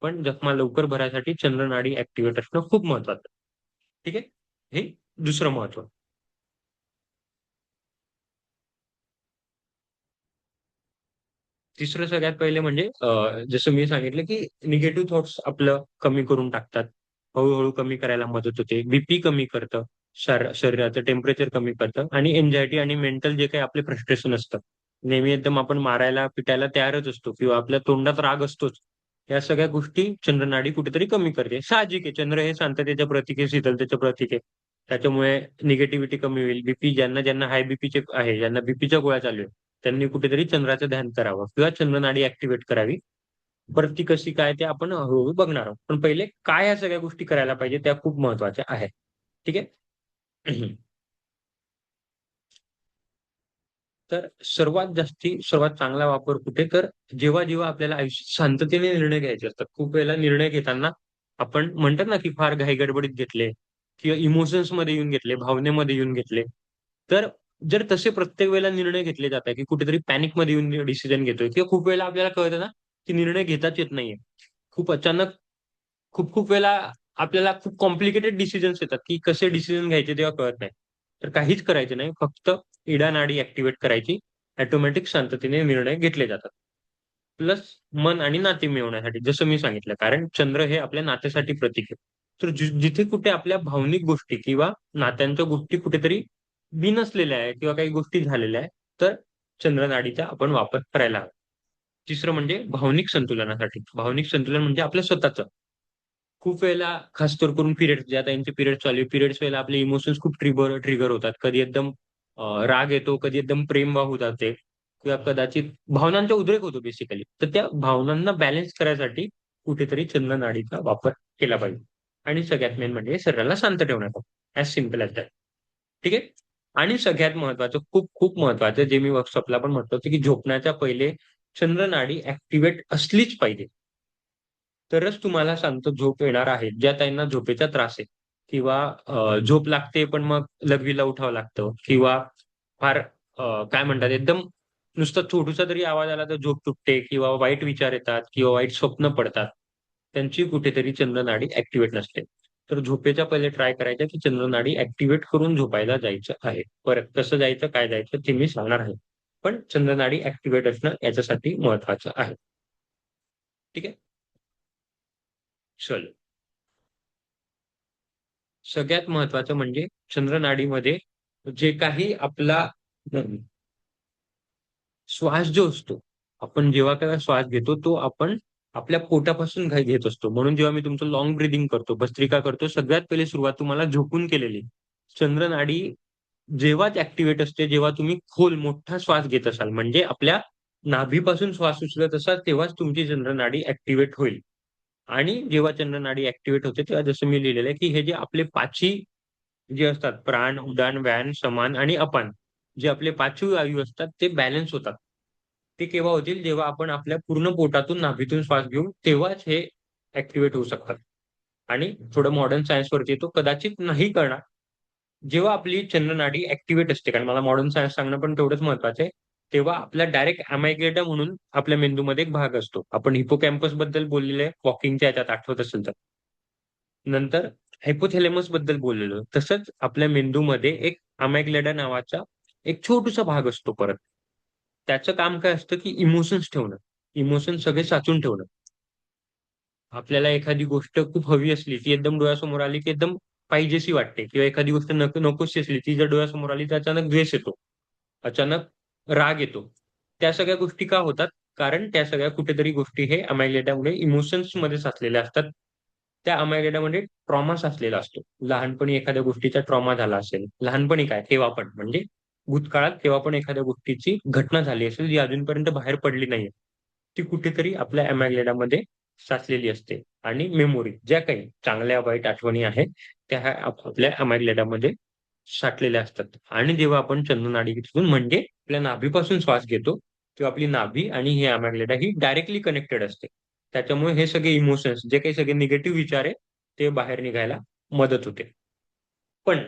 B: पण जखमा लवकर भरायसाठी चंद्रनाडी ऍक्टिव्हेट असणं खूप महत्वाचं. ठीक आहे? हे दुसरं महत्व. तिसरं सगळ्यात पहिले म्हणजे जसं मी सांगितलं, की निगेटिव्ह थॉट्स आपलं कमी करून टाकतात. हळू-हळू कमी करायला मदत होते. बीपी कमी करतं. शरीराचं टेम्परेचर कमी करतं आणि एन्झायटी आणि मेंटल जे काही आपले फ्रस्ट्रेशन असतं. नेहमी एकदम आपण मारायला, पिटायला तयारच असतो किंवा आपल्या तोंडात राग असतोच. या सगळ्या गोष्टी चंद्रनाडी कुठेतरी कमी करते. साहजिक आहे. चंद्र हे शांततेचं प्रतीक आहे, शीतलतेचं प्रतीक आहे. त्याच्यामुळे निगेटिव्हिटी कमी होईल. बीपी ज्यांना ज्यांना हाय बीपीचे आहे, ज्यांना बीपीच्या गोळ्या चालू आहे, त्यांनी कुठेतरी चंद्राचं ध्यान करावं किंवा चंद्रनाडी ऍक्टिव्हेट करावी. परत ती कशी काय ते आपण हळूहळू बघणार आहोत. पण पहिले काय ह्या सगळ्या गोष्टी करायला पाहिजे त्या खूप महत्वाच्या आहेत. ठीक आहे? तर सर्वात चांगला वापर कुठे तर जेव्हा जेव्हा आपल्याला आयुष्यात शांततेने निर्णय घ्यायचे असतात. खूप वेळेला निर्णय घेताना आपण म्हणतात ना की फार घाई गडबडीत घेतले किंवा इमोशन्स मध्ये येऊन घेतले, भावनेमध्ये येऊन घेतले. तर जर तसे प्रत्येक वेळेला निर्णय घेतले जात आहे की कुठेतरी पॅनिक मध्ये येऊन डिसिजन घेतोय किंवा खूप वेळेला आपल्याला कळतं ना की निर्णय घेताच येत नाहीये. खूप अचानक खूप खूप वेळेला आपल्याला खूप कॉम्प्लिकेटेड डिसिजन्स येतात की कसे डिसिजन घ्यायचे तेव्हा कळत नाही. तर काहीच करायचं नाही, फक्त इडा नाडी ऍक्टिव्हेट करायची, ऑटोमॅटिक शांततेने निर्णय घेतले जातात. प्लस मन आणि नाते मिळवण्यासाठी जसं मी सांगितलं, कारण चंद्र हे आपल्या नात्यासाठी प्रतीक आहे. तर जिथे कुठे आपल्या भावनिक गोष्टी किंवा नात्यांच्या गोष्टी कुठेतरी बिनसलेल्या आहे किंवा काही गोष्टी झालेल्या आहे, तर चंद्रनाडीचा आपण वापर करायला हवा. तिसरं म्हणजे भावनिक संतुलनासाठी. भावनिक संतुलन म्हणजे आपलं स्वतःचं. खूप वेळेला खास करून पिरियड्स, ज्या टाईमचे पिरियड चालू आहे, पिरियड्स वेळेला आपले इमोशन्स खूप ट्रिगर ट्रिगर होतात. कधी एकदम राग येतो, कधी एकदम प्रेम वाहू जाते किंवा कदाचित भावनांचा उद्रेक होतो बेसिकली. तर त्या भावनांना बॅलन्स करायसाठी कुठेतरी चंद्र नाडीचा वापर केला पाहिजे. आणि सगळ्यात मेन म्हणजे शरीराला शांत ठेवण्याचा. As simple as that. ठीक आहे? आणि सगळ्यात महत्त्वाचं, खूप खूप महत्त्वाचं, जे मी वर्कशॉपला पण म्हटलं होतं, की झोपण्याच्या पहिले चंद्र नाडी ॲक्टिव्हेट असलीच पाहिजे. तरच तुम्हाला शांत झोप येणार आहे. ज्या ताईंना झोपेचा त्रास आहे किंवा झोप लागते पण मग लघवीला उठावं लागतं किंवा फार काय म्हणतात, एकदम नुसता छोटूसा तरी आवाज आला तर झोप तुटते किंवा वाईट विचार येतात किंवा वाईट स्वप्न पडतात. त्यांची कुठेतरी चंद्रनाडी ॲक्टिव्हेट नसते. तर झोपेच्या पहिले ट्राय करायचं की चंद्रनाडी ॲक्टिव्हेट करून झोपायला जायचं आहे. परत कसं जायचं, काय जायचं ते मी सांगणार आहे. पण चंद्रनाडी ॲक्टिव्हेट असणं याच्यासाठी महत्त्वाचं आहे. ठीक आहे? चलो. सगळ्यात महत्वाचं म्हणजे चंद्रनाडीमध्ये जे काही आपला श्वास जो असतो, आपण जेव्हा केव्हा श्वास घेतो, तो आपण आपल्या पोटापासून घेत असतो. म्हणून जेव्हा मी तुमचं लाँग ब्रीथिंग करतो, भस्त्रिका करतो, सगळ्यात पहिली सुरुवात तुम्हाला झोपून केलेली. चंद्रनाडी जेव्हाच ऍक्टिव्हेट असते, जेव्हा तुम्ही खोल मोठा श्वास घेत असाल, म्हणजे आपल्या नाभीपासून श्वास उचलत असाल, तेव्हाच तुमची चंद्रनाडी ऍक्टिव्हेट होईल. आणि जेव्हा चंद्रनाडी ऍक्टिव्हेट होते, तेव्हा जसं मी लिहिलेलं आहे, की हे जे आपले पाची जे असतात, प्राण, उदान, व्यान, समान आणि अपान, जे आपले पाचवी वायू असतात ते बॅलन्स होतात. ते केव्हा होतील? जेव्हा आपण आपल्या पूर्ण पोटातून, नाभीतून श्वास घेऊ, तेव्हाच हे ऍक्टिव्हेट होऊ शकतात. आणि थोडं मॉडर्न सायन्सवरती येतो, कदाचित नाही कळणार. जेव्हा आपली चंद्रनाडी ऍक्टिव्हेट असते, कारण मला मॉडर्न सायन्स सांगणं पण तेवढंच महत्वाचं आहे, तेव्हा आपला डायरेक्ट अमायग्रेटा म्हणून आपल्या मेंदूमध्ये एक भाग असतो. आपण हिपोकॅम्पस बद्दल बोललेलं आहे वॉकिंगच्या याच्यात, आठवत असेल तर. नंतर हायपोथॅलेमस बद्दल बोललेलो. तसंच आपल्या मेंदूमध्ये एक अमायग्लेडा नावाचा एक छोटूसा भाग असतो परत. त्याचं काम काय असतं, की इमोशन्स ठेवणं. इमोशन्स सगळे साचून ठेवणं. आपल्याला एखादी गोष्ट खूप हवी असली, ती एकदम डोळ्यासमोर आली, की एकदम पाहिजेशी वाटते किंवा एखादी गोष्ट नकोशी असली, ती जर डोळ्यासमोर आली, तर अचानक द्वेष येतो. अचानक राग येतो. त्या सगळ्या गोष्टी का होतात? कारण त्या सगळ्या कुठेतरी गोष्टी हे अमायग्लेटामुळे इमोशन्समध्ये साचलेल्या असतात. त्या अमायग्लेटामध्ये ट्रॉमा साचलेला असतो. लहानपणी एखाद्या गोष्टीचा ट्रॉमा झाला असेल. लहानपणी काय? केव्हा पण म्हणजे भूतकाळात केव्हा पण एखाद्या गोष्टीची घटना झाली असेल, जी अजूनपर्यंत बाहेर पडली नाहीये. ती कुठेतरी आपल्या अॅमायग्लेडामध्ये साचलेली असते आणि मेमोरी ज्या काही चांगल्या वाईट आठवणी आहेत, त्या आपल्या अॅमायग्लेडामध्ये साठलेल्या असतात. आणि जेव्हा आपण चंद्रनाडीतून म्हणजे आपल्या नाभीपासून श्वास घेतो, तेव्हा आपली नाभी आणि ही अॅमायग्लेडा ही डायरेक्टली कनेक्टेड असते. त्याच्यामुळे हे सगळे इमोशन्स, जे काही सगळे निगेटिव्ह विचार आहे, ते बाहेर निघायला मदत होते. पण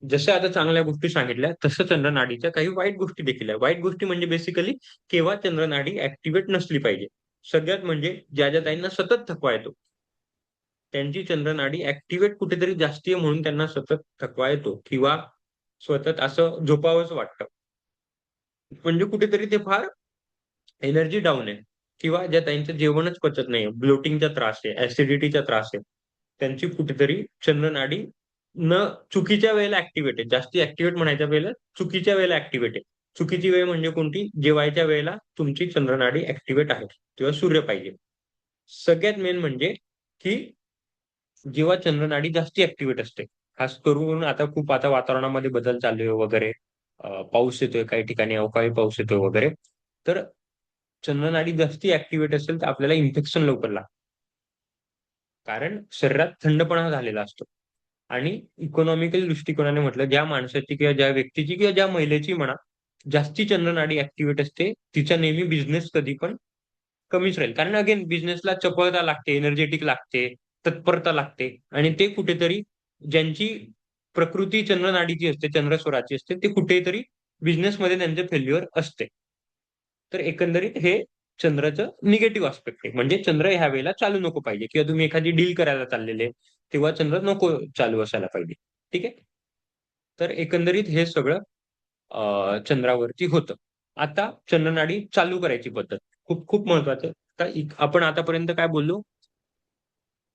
B: जशा आता चांगल्या गोष्टी सांगितल्या, तसं चंद्रनाडीच्या काही वाईट गोष्टी देखील आहे. वाईट गोष्टी म्हणजे बेसिकली केव्हा चंद्रनाडी ऍक्टिव्हेट नसली पाहिजे. सगळ्यात म्हणजे ज्या ताईंना सतत थकवा येतो, त्यांची चंद्रनाडी ऍक्टिव्हेट कुठेतरी जास्ती आहे म्हणून त्यांना सतत थकवा येतो किंवा सतत असं झोपावंसं वाटतं. म्हणजे कुठेतरी ते फार एनर्जी डाऊन आहे किंवा ज्या ताईंचं जेवणच पचत नाहीये, ब्लोटिंगचा त्रास आहे, ॲसिडिटीचा त्रास आहे. त्यांची कुठेतरी चंद्रनाडी न चुकीच्या वेळेला ॲक्टिव्हेट आहे. जास्ती ॲक्टिव्हेट म्हणायच्या वेळेला चुकीच्या वेळेला ॲक्टिव्हेट आहे. चुकीची वेळ म्हणजे कोणती? जेवायच्या वेळेला तुमची चंद्रनाडी ॲक्टिव्हेट आहे किंवा सूर्य पाहिजे. सगळ्यात मेन म्हणजे की जेव्हा चंद्रनाडी जास्ती ॲक्टिव्हेट असते. खास करून आता वातावरणामध्ये बदल चालू आहे वगैरे. पाऊस येतोय काही ठिकाणी, अवकाळी पाऊस येतोय वगैरे. तर चंद्रनाडी जास्ती ॲक्टिव्हेट असेल तर आपल्याला इन्फेक्शन लवकर लागतं. कारण शरीरात थंडपणा झालेला असतो. आणि इकॉनॉमिकल दृष्टिकोनाने म्हटलं, ज्या माणसाची किंवा ज्या व्यक्तीची किंवा ज्या महिलेची म्हणा, जास्ती चंद्रनाडी ॲक्टिव्हेट असते, तिचा नेहमी बिझनेस कधी पण कमीच राहील. कारण अगेन बिझनेसला चपळता लागते, एनर्जेटिक लागते. तत्परता लागते आणि ते कुठेतरी ज्यांची प्रकृती चंद्रनाडीची असते, चंद्रस्वराची असते, ते कुठेतरी बिझनेसमध्ये त्यांचे फेल्युअर असते. तर एकंदरीत हे चंद्राचं निगेटिव्ह आस्पेक्ट आहे. म्हणजे चंद्र ह्या वेळेला चालू नको पाहिजे किंवा तुम्ही एखादी डील करायला चाललेले तेव्हा चंद्र नको चालू असायला पाहिजे. ठीक आहे. तर एकंदरीत हे सगळं चंद्रावरती होतं. आता चंद्रनाडी चालू करायची पद्धत खूप खूप महत्वाचं आहे. आपण आतापर्यंत काय बोललो?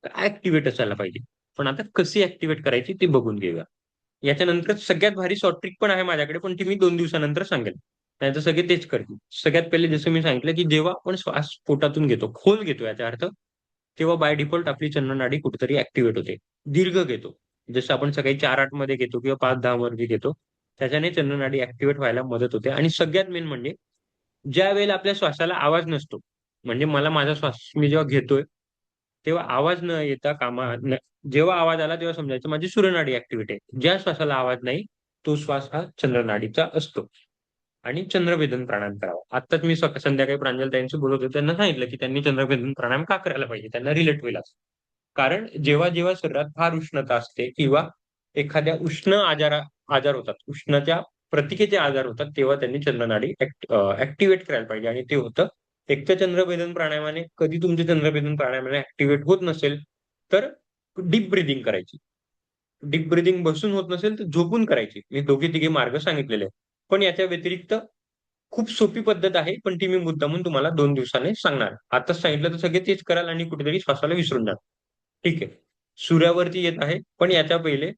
B: ऍक्टिव्हेट असायला पाहिजे. पण आता कशी ऍक्टिव्हेट करायची ते बघून घेऊया. याच्यानंतर सगळ्यात भारी शॉर्ट ट्रिक पण आहे माझ्याकडे, पण ती मी 2 दिवसानंतर सांगेल. नाहीतर सगळे तेच करतील. सगळ्यात पहिले जसं मी सांगितलं, की जेव्हा आपण श्वास पोटातून घेतो, खोल घेतो याचा अर्थ, तेव्हा बाय डिफॉल्ट आपली चंद्रनाडी कुठेतरी ऍक्टिव्हेट होते. दीर्घ घेतो. जसं आपण सकाळी 4-8 मध्ये घेतो किंवा 5-10 मध्ये घेतो. त्याच्याने चंद्रनाडी ऍक्टिव्हेट व्हायला मदत होते. आणि सगळ्यात मेन म्हणजे ज्या वेळेला आपल्या श्वासाला आवाज नसतो, म्हणजे मला माझा श्वास मी जेव्हा घेतोय, तेव्हा आवाज न येता जेव्हा आवाज आला तेव्हा समजायचं माझी सूर्यनाडी ऍक्टिव्हेट आहे. ज्या श्वासाला आवाज नाही, तो श्वास हा चंद्रनाडीचा असतो. आणि चंद्रभेदन प्राणायाम करावा. आत्ताच मी संध्याकाळी प्रांजलताईंशी बोलत होतो, त्यांना सांगितलं की त्यांनी चंद्रभेदन प्राणायाम का करायला पाहिजे, त्यांना रिलेट होईल असं. कारण जेव्हा जेव्हा शरीरात फार उष्णता असते किंवा एखाद्या उष्ण आजार होतात, उष्णाच्या प्रतीकेचे आजार होतात, तेव्हा त्यांनी चंद्रनाडी ऍक्टिव्हेट करायला पाहिजे. आणि ते होतं एक तर चंद्रभेदन प्राणायामाने. कधी तुमचे चंद्रभेदन प्राणायामाने ऍक्टिव्हेट होत नसेल तर डीप ब्रिदिंग करायची. डीप ब्रिदिंग बसून होत नसेल तर झोपून करायची. मी दोघे तिघे मार्ग सांगितलेले आहेत. पण याच्या व्यतिरिक्त खूप सोपी पद्धत आहे, पण ती मी मुद्दामून तुम्हाला 2 दिवसाने सांगणार. आताच सांगितलं तर सगळे तेच कराल आणि कुठेतरी श्वासाला विसरून जाल. ठीक आहे. सूर्यावरती येत आहे, पण याच्या पहिले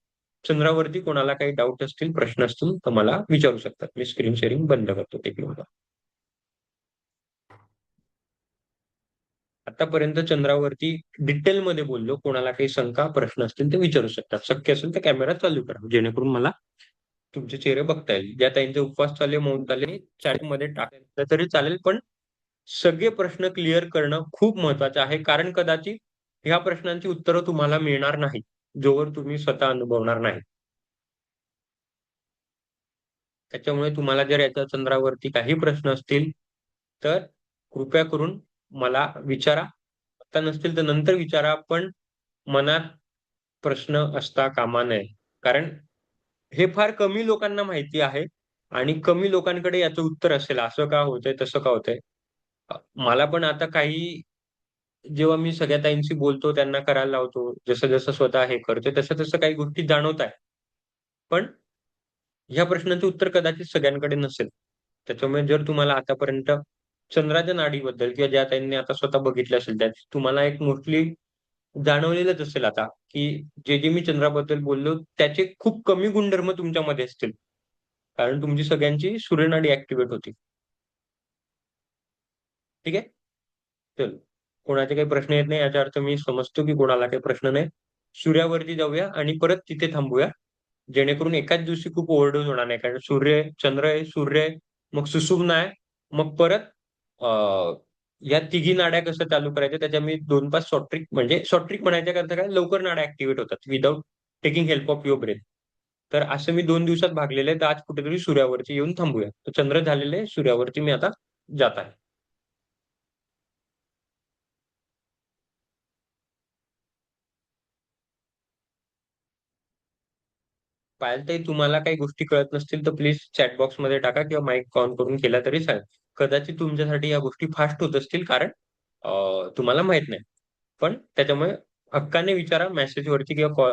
B: चंद्रावरती कोणाला काही डाऊट असतील, प्रश्न असतील तर मला विचारू शकतात. मी स्क्रीन शेअरिंग बंद करतो एक मिनिट. आतापर्यंत चंद्रावरती डिटेलमध्ये बोललो. कोणाला काही शंका, प्रश्न असतील ते विचारू शकतात. शक्य असेल तर कॅमेरा चालू करा, जेणेकरून मला तुमचे चेहरे बघता येईल. ज्या ताईंचे उपवास चालले, मौन चालले, चॅटमध्ये टाकलं तरी चालेल, पण सगळे प्रश्न क्लिअर करणं खूप महत्वाचं आहे. कारण कदाचित ह्या प्रश्नांची उत्तरं तुम्हाला मिळणार नाही जोवर तुम्ही स्वतः अनुभवणार नाही. त्याच्यामुळे तुम्हाला जर याच्या चंद्रावरती काही प्रश्न असतील तर कृपया करून मला विचारा. आता नसतील तर नंतर विचारा, पण मनात प्रश्न असता कामा नये. कारण हे फार कमी लोकांना माहिती आहे आणि कमी लोकांकडे याचं उत्तर असेल. असं का होतंय, तसं का होतंय? मला पण आता काही जेव्हा मी सगळ्या ताईंशी बोलतो, त्यांना करायला लावतो, जसं-जसं स्वतः हे करतोय, तसं-तसं काही गोष्टी जाणवत आहे. पण ह्या प्रश्नाचं उत्तर कदाचित सगळ्यांकडे नसेल. त्याच्यामुळे जर तुम्हाला आतापर्यंत चंद्राच्या नाडीबद्दल किंवा ज्या ताईंनी आता स्वतः बघितलं असेल, त्या तुम्हाला एक मोस्टली जाणवलेलंच असेल आता, की जे मी चंद्राबद्दल बोललो, त्याचे खूप कमी गुणधर्म तुमच्यामध्ये असतील. कारण तुमची सगळ्यांची सूर्यनाडी ऍक्टिव्हेट होती. ठीक आहे? चलो. कोणाचे काही प्रश्न येत नाही याचा अर्थ मी समजतो की कोणाला काही प्रश्न नाही. सूर्यावरती जाऊया आणि परत तिथे थांबूया. जेणेकरून एकाच दिवशी खूप ओव्हरडोस होणार नाही. कारण चंद्र आहे, सूर्य आहे, मग सुषुम्ना आहे, मग परत या तिघी नाड्या कसं चालू करायच्या त्याच्या मी 2-5 शॉर्ट ट्रिक, म्हणजे शॉर्ट ट्रिक म्हणायच्या करता काय, लवकर नाड्या ऍक्टिव्हेट होतात without taking help of your breath. तर असं मी 2 दिवसात भागलेले आहे. तर आज कुठेतरी सूर्यावरती येऊन थांबूया. तर चंद्र झालेले आहे, सूर्यावरती मी आता जात आहे. पायलताई, तुम्हाला काही गोष्टी कळत नसतील तर प्लीज चॅट बॉक्समध्ये टाका किंवा माईक ऑन करून केला तरी चालेल. कदाचित तुमच्यासाठी या गोष्टी फास्ट होत असतील कारण तुम्हाला माहित नाही. पण त्याच्यामुळे हक्काने विचारा, मेसेजवरती किंवा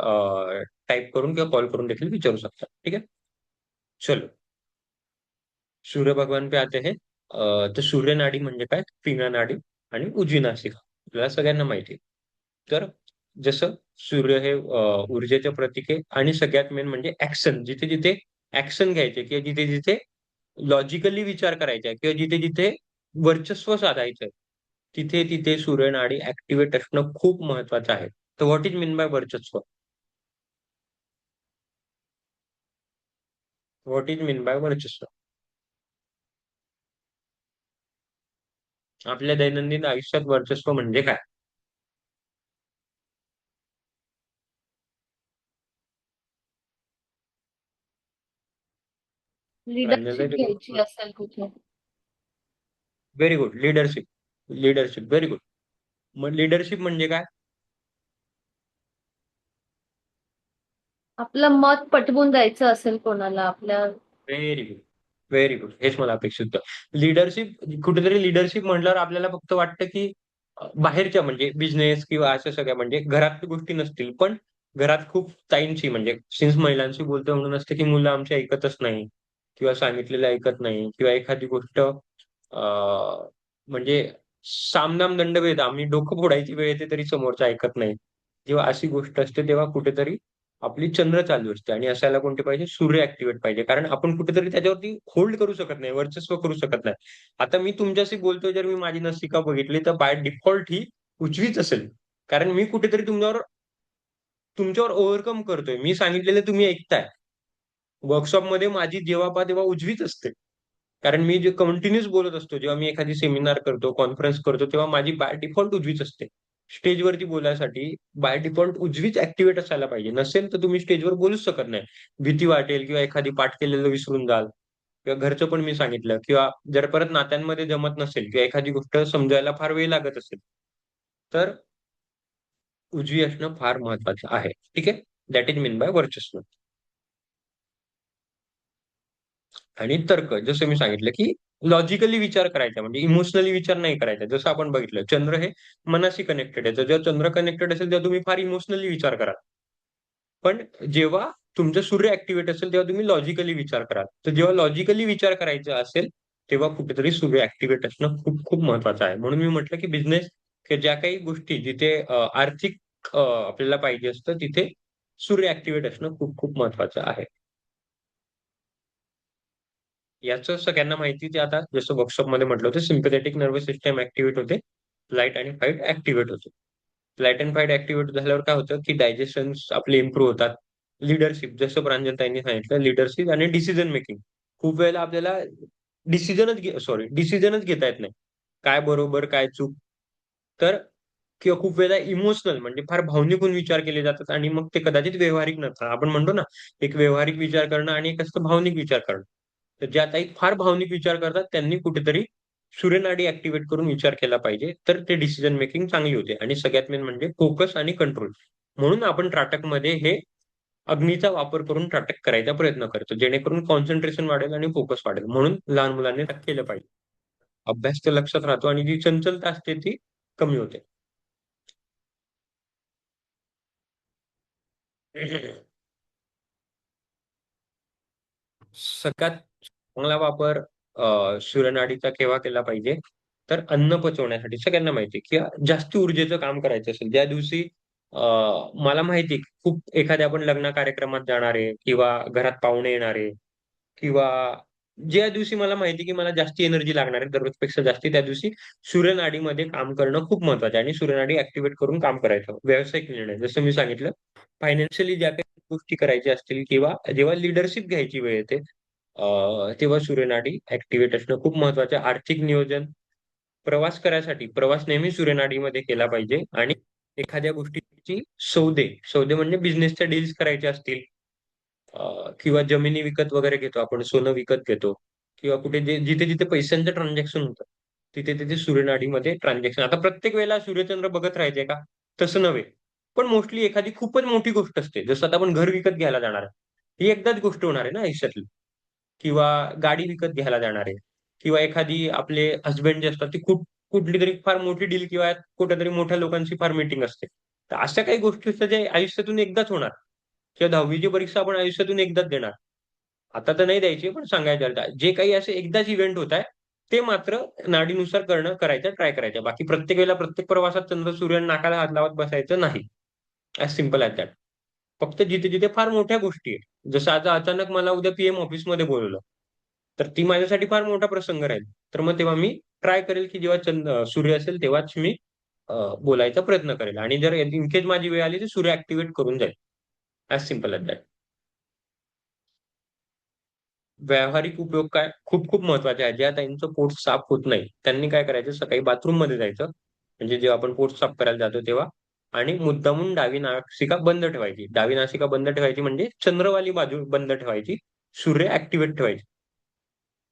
B: टाइप करून किंवा कॉल करून देखील विचारू शकता. ठीक आहे. चलो, सूर्य भगवान पे आते हैं. तर सूर्य नाडी म्हणजे काय? पिंगळा नाडी आणि उजवी नासिका आपल्याला सगळ्यांना माहिती आहे. तर जसं सूर्य हे ऊर्जेचे प्रतीक आहे आणि सगळ्यात मेन म्हणजे ऍक्शन, जिथे जिथे ऍक्शन घ्यायचे किंवा जिथे जिथे लॉजिकली विचार करायचा आहे किंवा जिथे जिथे वर्चस्व साधायचंय, तिथे तिथे सूर्यनाडी ऍक्टिव्हेट असणं खूप महत्वाचं आहे. तर व्हॉट इज मीन बाय वर्चस्व? व्हॉट इज मीन बाय वर्चस्व? आपल्या दैनंदिन आयुष्यात वर्चस्व म्हणजे काय?
A: लिडरशिप घ्यायची
B: प्रांजलताई,
A: असेल कुठे.
B: Very good. Leadership. Leadership, very good. मग लीडरशिप म्हणजे काय?
A: आपलं मत पटवून द्यायचं असेल कोणाला आपल्या.
B: Very good. Very good. हेच मला अपेक्षित होतं. लीडरशिप, कुठेतरी लीडरशिप म्हटल्यावर आपल्याला फक्त वाटतं की बाहेरच्या म्हणजे बिझनेस किंवा अशा सगळ्या म्हणजे घरातल्या गोष्टी नसतील, पण घरात खूप ताईंची म्हणजे सिन्स महिलांशी बोलतो म्हणून असतं की मुलं आमची ऐकतच नाही किंवा सांगितलेलं ऐकत नाही किंवा एखादी गोष्ट म्हणजे सामनाम दंडभेद, आम्ही डोकं फोडायची वेळ येते तरी समोरचं ऐकत नाही. जेव्हा अशी गोष्ट असते तेव्हा कुठेतरी आपली चंद्र चालू असते आणि असायला कोणते पाहिजे? सूर्य ऍक्टिव्हेट पाहिजे. कारण आपण कुठेतरी त्याच्यावरती होल्ड करू शकत नाही, वर्चस्व करू शकत नाही. आता मी तुमच्याशी बोलतोय, जर मी माझी नसिका बघितली तर बाय डिफॉल्ट ही उजवीच असेल. कारण मी कुठेतरी तुमच्यावर ओव्हरकम करतोय. मी सांगितलेलं तुम्ही ऐकताय. वर्कशॉपमध्ये माझी जेव्हा पहा तेव्हा उजवीच असते. कारण मी जे कंटिन्यूअस बोलत असतो, जेव्हा मी एखादी सेमिनार करतो, कॉन्फरन्स करतो, तेव्हा माझी बाय डिफॉल्ट उजवीच असते. स्टेजवरती बोलायसाठी बाय डिफॉल्ट उजवीच ऍक्टिव्हेट असायला पाहिजे. नसेल तर तुम्ही स्टेजवर बोलूच शकत नाही. भीती वाटेल किंवा एखादी पाठ केलेलं विसरून जाल किंवा घरचं पण मी सांगितलं किंवा जर परत नात्यांमध्ये जमत नसेल किंवा एखादी गोष्ट समजायला फार वेळ लागत असेल, तर उजवी असणं फार महत्वाचं आहे. ठीक आहे? दॅट इज मीन बाय वर्चस्व. आणि तर्क, जसं मी सांगितलं की लॉजिकली विचार करायचा म्हणजे इमोशनली विचार नाही करायचा. जसं आपण बघितलं, चंद्र हे मनाशी कनेक्टेड आहे. तर जेव्हा चंद्र कनेक्टेड असेल तेव्हा तुम्ही फार इमोशनली विचार कराल. पण जेव्हा तुमचं सूर्य ऍक्टिव्हेट असेल तेव्हा तुम्ही लॉजिकली विचार कराल. तर जेव्हा लॉजिकली विचार करायचा असेल तेव्हा कुठेतरी सूर्य ऍक्टिव्हेट असणं खूप खूप महत्वाचं आहे. म्हणून मी म्हटलं की बिझनेस, ज्या काही गोष्टी जिथे आर्थिक आपल्याला पाहिजे असतं तिथे सूर्य ऍक्टिव्हेट असणं खूप खूप महत्वाचं आहे. याचं सगळ्यांना माहिती ते आता जसं वर्कशॉपमध्ये म्हटलं होतं, सिम्पॅथेटिक नर्वस सिस्टम ऍक्टिव्हेट होते, फ्लाइट आणि फाईट ऍक्टिव्हेट होते. फ्लाइट अँड फाईट ऍक्टिव्हेट झाल्यावर काय होतं की डायजेशन आपले इम्प्रूव्ह होतात. लीडरशिप, जसं प्रांजलताईंनी सांगितलं, लीडरशिप आणि डिसिजन मेकिंग. खूप वेळेला आपल्याला डिसिजनच घेता येत नाही. काय बरोबर, काय चूक. तर किंवा खूप वेळेला इमोशनल म्हणजे फार भावनिक होऊन विचार केले जातात आणि मग ते कदाचित व्यावहारिक नसतात. आपण म्हणतो ना, एक व्यावहारिक विचार करणं आणि एक असतं भावनिक विचार करणं. तर ज्या ताई फार भावनिक विचार करतात त्यांनी कुठेतरी सूर्यनाडी ऍक्टिव्हेट करून विचार केला पाहिजे. तर ते डिसिजन मेकिंग चांगली होते आणि सगळ्यात मेन म्हणजे फोकस आणि कंट्रोल. म्हणून आपण त्राटकमध्ये हे अग्नीचा वापर करून त्राटक करायचा प्रयत्न करतो, जेणेकरून कॉन्सन्ट्रेशन वाढेल आणि फोकस वाढेल. म्हणून लहान मुलांनी केलं पाहिजे. अभ्यास तर लक्षात राहतो आणि जी चंचलता असते ती कमी होते. सगळ्यात चांगला वापर सूर्यनाडीचा केव्हा केला पाहिजे? तर अन्न पचवण्यासाठी. सगळ्यांना माहिती आहे की जास्ती ऊर्जेचं काम करायचं असेल, ज्या दिवशी मला माहिती आहे की खूप एखाद्या आपण लग्न कार्यक्रमात जाणार आहे किंवा घरात पाहुणे येणार आहे किंवा ज्या दिवशी मला माहिती आहे की मला जास्ती एनर्जी लागणार आहे दररोजपेक्षा जास्ती, त्या दिवशी सूर्यनाडीमध्ये काम करणं खूप महत्वाचं आहे आणि सूर्यनाडी ऍक्टिव्हेट करून काम करायचं. व्यावसायिक निर्णय, जसं मी सांगितलं, फायनान्शियली ज्या काही गोष्टी करायच्या असतील किंवा जेव्हा लीडरशिप घ्यायची वेळ येते, तेव्हा सूर्यनाडी ऍक्टिव्हेट असणं खूप महत्वाचं आहे. आर्थिक नियोजन, प्रवास करायसाठी प्रवास नेहमी सूर्यनाडीमध्ये केला पाहिजे आणि एखाद्या गोष्टीची सौदे सौदे म्हणजे बिझनेसच्या डील्स करायच्या असतील, किंवा जमिनी विकत वगैरे घेतो आपण, सोनं विकत घेतो किंवा कुठे जिथे जिथे पैशांचं ट्रान्झॅक्शन होतं तिथे तिथे सूर्यनाडीमध्ये ट्रान्झॅक्शन. आता प्रत्येक वेळेला सूर्यचंद्र बघत राहायचे का? तसं नव्हे. पण मोस्टली एखादी खूपच मोठी गोष्ट असते, जसं आता आपण घर विकत घ्यायला जाणार आहे. ही एकदाच गोष्ट होणार आहे ना आयुष्यातली. किंवा गाडी विकत घ्यायला जाणार आहे किंवा एखादी आपले हसबंड जे असतात ती खूप कुठली तरी फार मोठी डील किंवा कुठेतरी मोठ्या लोकांची फार मीटिंग असते. तर अशा काही गोष्टी असतात जे आयुष्यातून एकदाच होणार किंवा 10वी परीक्षा आपण आयुष्यातून एकदाच देणार. आता तर नाही द्यायची, पण सांगायचं आता, जे काही असे एकदाच इव्हेंट होत आहे ते मात्र नाडीनुसार करायचं, ट्राय करायचं. बाकी प्रत्येक वेळेला प्रत्येक प्रवासात चंद्र सूर्य नाकाला हात लावत बसायचं नाही. As simple as that. फक्त जिथे जिथे फार मोठ्या गोष्टी आहेत, जसं आता अचानक मला उद्या पीएम ऑफिसमध्ये बोलवलं, तर ती माझ्यासाठी फार मोठा प्रसंग राहील. तर मग तेव्हा मी ट्राय करेल की जेव्हा सूर्य असेल तेव्हाच मी बोलायचा प्रयत्न करेल आणि जर इन केस माझी वेळ आली तर सूर्य ऍक्टिव्हेट करून जाईल. As simple as that. व्यावहारिक उपयोग काय? खूप खूप महत्वाचे आहे. ज्या ताईंचं पोट साफ होत नाही त्यांनी काय करायचं, सकाळी बाथरूम मध्ये जायचं, म्हणजे जेव्हा आपण पोट साफ करायला जातो तेव्हा, आणि मुद्दामून डावी नासिका बंद ठेवायची. डावी नासिका बंद ठेवायची म्हणजे चंद्रवाली बाजू बंद ठेवायची, सूर्य ऍक्टिव्हेट ठेवायची.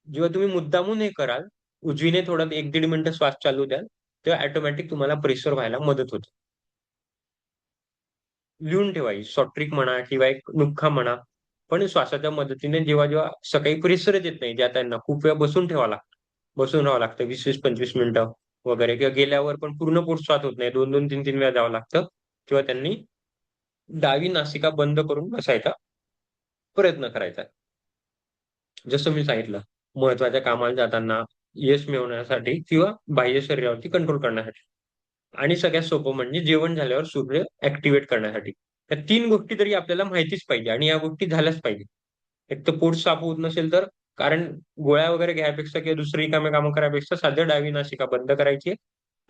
B: जेव्हा तुम्ही मुद्दामून हे कराल, उजवीने थोडा 1-1.5 मिनिटं श्वास चालू द्याल, तेव्हा ऑटोमॅटिक तुम्हाला प्रेशर व्हायला मदत होते. लिहून ठेवावी. शॉर्ट ट्रिक म्हणा किंवा एक नुख्खा म्हणा. पण श्वासाच्या मदतीने जेव्हा जेव्हा सकाळी प्रेशरच येत नाही, ज्या त्यांना खूप वेळ बसून ठेवावं लागतं. बसून राहावं लागतं 20-25 मिनिटं वगैरे, किंवा गेल्यावर पण पूर्ण पोट श्वास होत नाही, 2-2, 3-3 वेळा जावं लागतं. तेव्हा त्यांनी डावी नासिका बंद करून बसायचा प्रयत्न करायचा. जसं मी सांगितलं, महत्वाच्या कामाला जाताना, यश मिळवण्यासाठी किंवा बाह्य शरीरावरती कंट्रोल करण्यासाठी. आणि सगळ्यात सोपं म्हणजे जेवण झाल्यावर सूर्य ऍक्टिव्हेट करण्यासाठी. या 3 गोष्टी तरी आपल्याला माहितीच पाहिजे आणि या गोष्टी झाल्याच पाहिजे. एक तर पोट साफ होत नसेल तर, कारण गोळ्या वगैरे घ्यायपेक्षा किंवा दुसरी कामं करायपेक्षा साध्या डावी नासिका बंद करायची.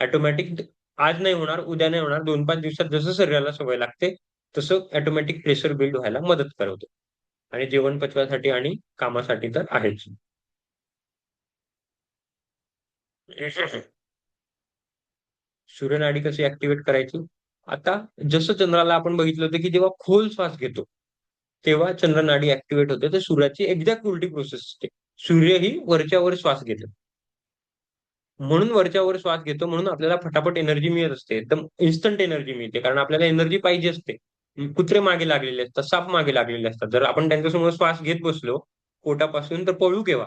B: ऑटोमॅटिक आज नाही होणार, उद्या नाही होणार, 2-5 दिवसात जसं शरीराला सवय लागते, तसं ऑटोमॅटिक प्रेशर बिल्ड व्हायला मदत करवतो. आणि जेवण पचवायसाठी आणि कामासाठी तर आहेच. सूर्यनाडी कशी ऍक्टिव्हेट करायची? आता जसं चंद्राला आपण बघितलं होतं, की जेव्हा खोल श्वास घेतो, तेव्हा चंद्रनाडी ऍक्टिव्हेट होते. तर सूर्याची एक्झॅक्ट उलटी प्रोसेस असते. सूर्य ही वरच्या वर श्वास घेतो. म्हणून वरच्या वर श्वास घेतो, म्हणून आपल्याला फटाफट एनर्जी मिळत असते. एकदम इन्स्टंट एनर्जी मिळते, कारण आपल्याला एनर्जी पाहिजे असते. कुत्रे मागे लागलेले असतात, साप मागे लागलेले असतात. जर आपण त्यांच्यासमोर श्वास घेत बसलो पोटापासून, तर पळू केव्हा?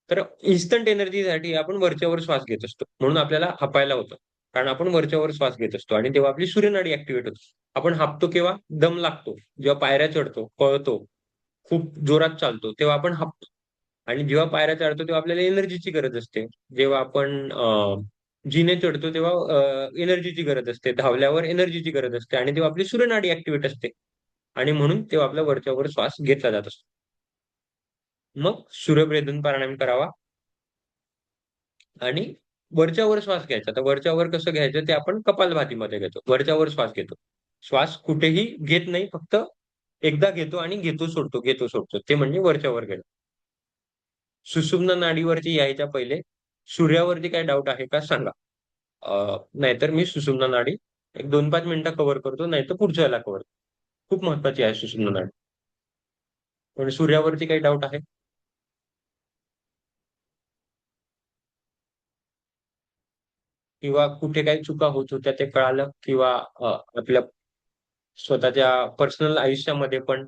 B: तर इन्स्टंट एनर्जीसाठी आपण वरच्यावर श्वास घेत असतो. म्हणून आपल्याला हापायला होतं. कारण आपण वरच्यावर श्वास घेत असतो आणि तेव्हा आपली सूर्यनाडी ऍक्टिव्हेट होते. आपण हापतो केव्हा? दम लागतो. जेव्हा पायऱ्या चढतो, पळतो, खूप जोरात चालतो, तेव्हा आपण हापतो. आणि जेव्हा पायऱ्या चढतो तेव्हा आपल्याला एनर्जीची गरज असते. जेव्हा आपण जिने चढतो तेव्हा एनर्जीची गरज असते. धावल्यावर एनर्जीची गरज असते आणि तेव्हा आपली सूर्यनाडी ऍक्टिव्हेट असते. आणि म्हणून तेव्हा आपला वरच्यावर श्वास घेतला जात असतो. मग सूर्यभेदन प्राणायाम करावा आणि वरच्यावर श्वास घ्यायचा. तर वरच्यावर कसं घ्यायचं ते आपण कपालभातीमध्ये घेतो. वरच्यावर श्वास घेतो. श्वास कुठेही घेत नाही, फक्त एकदा घेतो आणि घेतो सोडतो, घेतो सोडतो. ते म्हणजे वरच्यावर घेणं. सुषुम्ना नाडीवरती यायच्या पहिले सूर्यावरती काय डाऊट आहे का सांगा. नाहीतर मी सुषुम्ना नाडी एक 2-5 मिनिटं कव्हर करतो, नाहीतर पुढच्या वेळेला कव्हर. खूप महत्वाची आहे सुषुम्ना नाडी. पण सूर्यावरती काही डाऊट आहे? किंवा कुठे काही चुका होत होत्या ते कळालं, किंवा आपल्या स्वतःच्या पर्सनल आयुष्यामध्ये पण,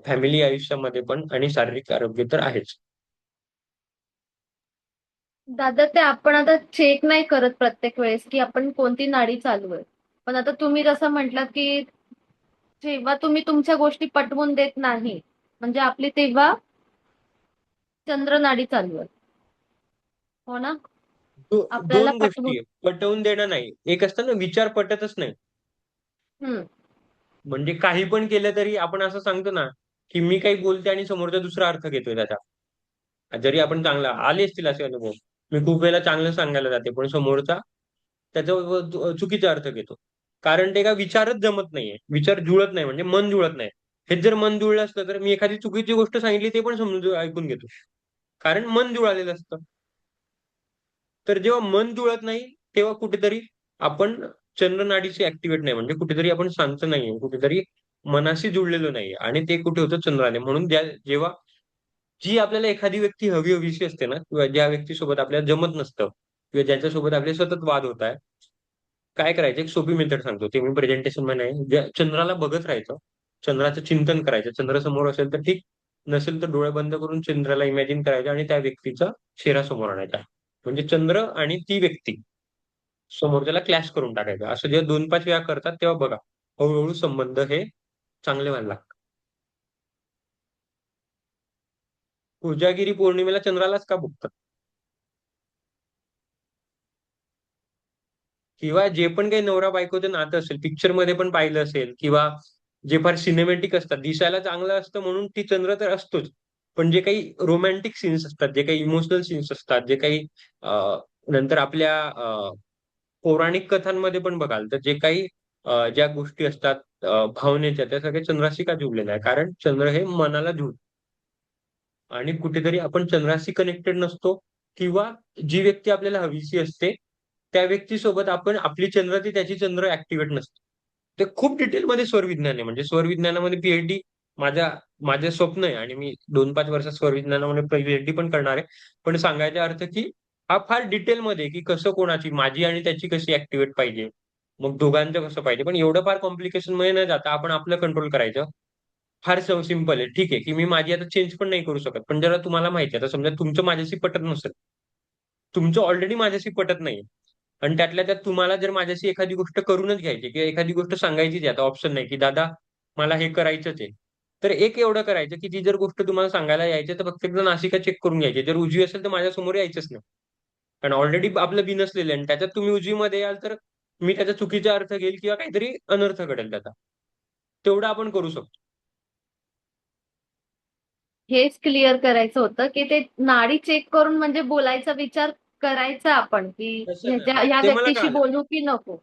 B: फॅमिली आयुष्यामध्ये पण, आणि शारीरिक आरोग्य तर आहेच.
A: दादा ते आपण आता चेक नाही करत प्रत्येक वेळेस की आपण कोणती नाडी चालू आहे. पण आता तुम्ही जसं म्हटलात की जेव्हा तुम्ही तुमच्या गोष्टी पटवून देत नाही, म्हणजे आपली तेव्हा चंद्र नाडी चालू आहे. हो ना? आपल्याला
B: दोन
A: पटवून.
B: गोष्टी आहे. पटवून देणं नाही. एक असतं ना, विचार पटतच नाही.
A: हम्म.
B: म्हणजे काही पण केलं तरी आपण असं सांगतो ना, की मी काही बोलते आणि समोरचा दुसरा अर्थ घेतोय त्याचा. जरी आपण चांगला आले असतील असे अनुभव. मी खूप वेळेला चांगलं सांगायला जाते, पण समोरचा त्याचा चुकीचा अर्थ घेतो. कारण ते का विचारच जमत नाहीये. विचार जुळत नाही, म्हणजे मन जुळत नाही. हेच जर मन जुळलं असतं तर मी एखादी चुकीची गोष्ट सांगितली ते पण समजून ऐकून घेतो. कारण मन जुळालेलं असतं. तर जेव्हा मन जुळत नाही, तेव्हा कुठेतरी आपण चंद्रनाडीची ऍक्टिव्हेट नाही, म्हणजे कुठेतरी आपण शांत नाहीये, कुठेतरी मनाशी जुळलेलो नाहीये, आणि ते कुठे होतं? चंद्राने. म्हणून जेव्हा जी आपल्याला एखादी व्यक्ती हवीशी असते ना, किंवा ज्या व्यक्तीसोबत आपल्याला जमत नसतं, किंवा ज्यांच्यासोबत आपले सतत वाद होत आहे, काय करायचं? एक सोपी मेथड सांगतो, ते मी प्रेझेंटेशन मध्ये आहे. चंद्राला बघत राहायचं, चंद्राचं चिंतन करायचं. चंद्र समोर असेल तर ठीक, नसेल तर डोळे बंद करून चंद्राला इमॅजिन करायचं आणि त्या व्यक्तीचा चेहरा समोर आणायचा. म्हणजे चंद्र आणि ती व्यक्ती समोरच्याला क्लॅश करून टाकायचं. असं जेव्हा 2-5 वेळा करतात तेव्हा बघा, हळूहळू संबंध हे चांगले व्हायला लागतात. कोजागिरी पौर्णिमेला चंद्रालाच का बघतात? किंवा जे पण काही नवरा बायकोचं नातं असेल, पिक्चर मध्ये पण पाहिलं असेल, किंवा जे फार सिनेमॅटिक असतात, दिसायला चांगलं असतं म्हणून ती चंद्र तर असतोच. पण जे काही रोमॅन्टिक सीन्स असतात, जे काही इमोशनल सीन्स असतात, जे काही नंतर आपल्या पौराणिक कथांमध्ये पण बघाल तर जे काही ज्या गोष्टी असतात भावनेच्या, त्या सगळ्या चंद्राशी का जुळलेल्या आहे? कारण चंद्र हे मनाला जुळतं. आणि कुठेतरी आपण चंद्राशी कनेक्टेड नसतो, किंवा जी व्यक्ती आपल्याला हवीशी असते त्या व्यक्तीसोबत आपण आपली चंद्र ती त्याची चंद्र ऍक्टिव्हेट नसते. ते खूप डिटेलमध्ये स्वरविज्ञान आहे. म्हणजे स्वरविज्ञानामध्ये पीएचडी माझ्या माझं स्वप्न आहे, आणि मी 2-5 वर्षात स्वरविज्ञानामध्ये पीएचडी पण करणार आहे. पण सांगायचा अर्थ की हा फार डिटेलमध्ये, की कसं कोणाची, माझी आणि त्याची कशी ऍक्टिव्हेट पाहिजे, मग दोघांचं कसं पाहिजे. पण एवढं फार कॉम्प्लिकेशन मध्ये न जाता आपण आपलं कंट्रोल करायचं. फार सिंपल आहे. ठीक आहे की मी माझी आता चेंज पण नाही करू शकत. पण जरा तुम्हाला माहिती आहे, आता समजा तुमचं माझ्याशी पटत नसेल, तुमचं ऑलरेडी माझ्याशी पटत नाही, आणि त्यातल्या त्यात तुम्हाला जर माझ्याशी एखादी गोष्ट करूनच घ्यायची किंवा एखादी गोष्ट सांगायचीच आहे, आता ऑप्शन नाही की दादा मला हे करायचंच आहे, तर एक एवढं करायचं की ती जर गोष्ट तुम्हाला सांगायला यायची तर फक्त एकदा नासिका चेक करून घ्यायची. जर उजवी असेल तर माझ्यासमोर यायचंच नाही. कारण ऑलरेडी आपलं बिनसलेलं आहे आणि त्याच्यात तुम्ही उजवीमध्ये याल तर मी त्याचा चुकीचा अर्थ घेईल किंवा काहीतरी अनर्थ घडेल त्याचा. तेवढं आपण करू शकतो.
A: हेच क्लिअर करायचं होतं की ते नाडी चेक करून म्हणजे बोलायचा विचार करायचा आपण की
B: तसं नाही. हा,
A: ह्या
B: ते मला
A: व्यक्तीशी
B: कळालं.
A: बोलू की नको.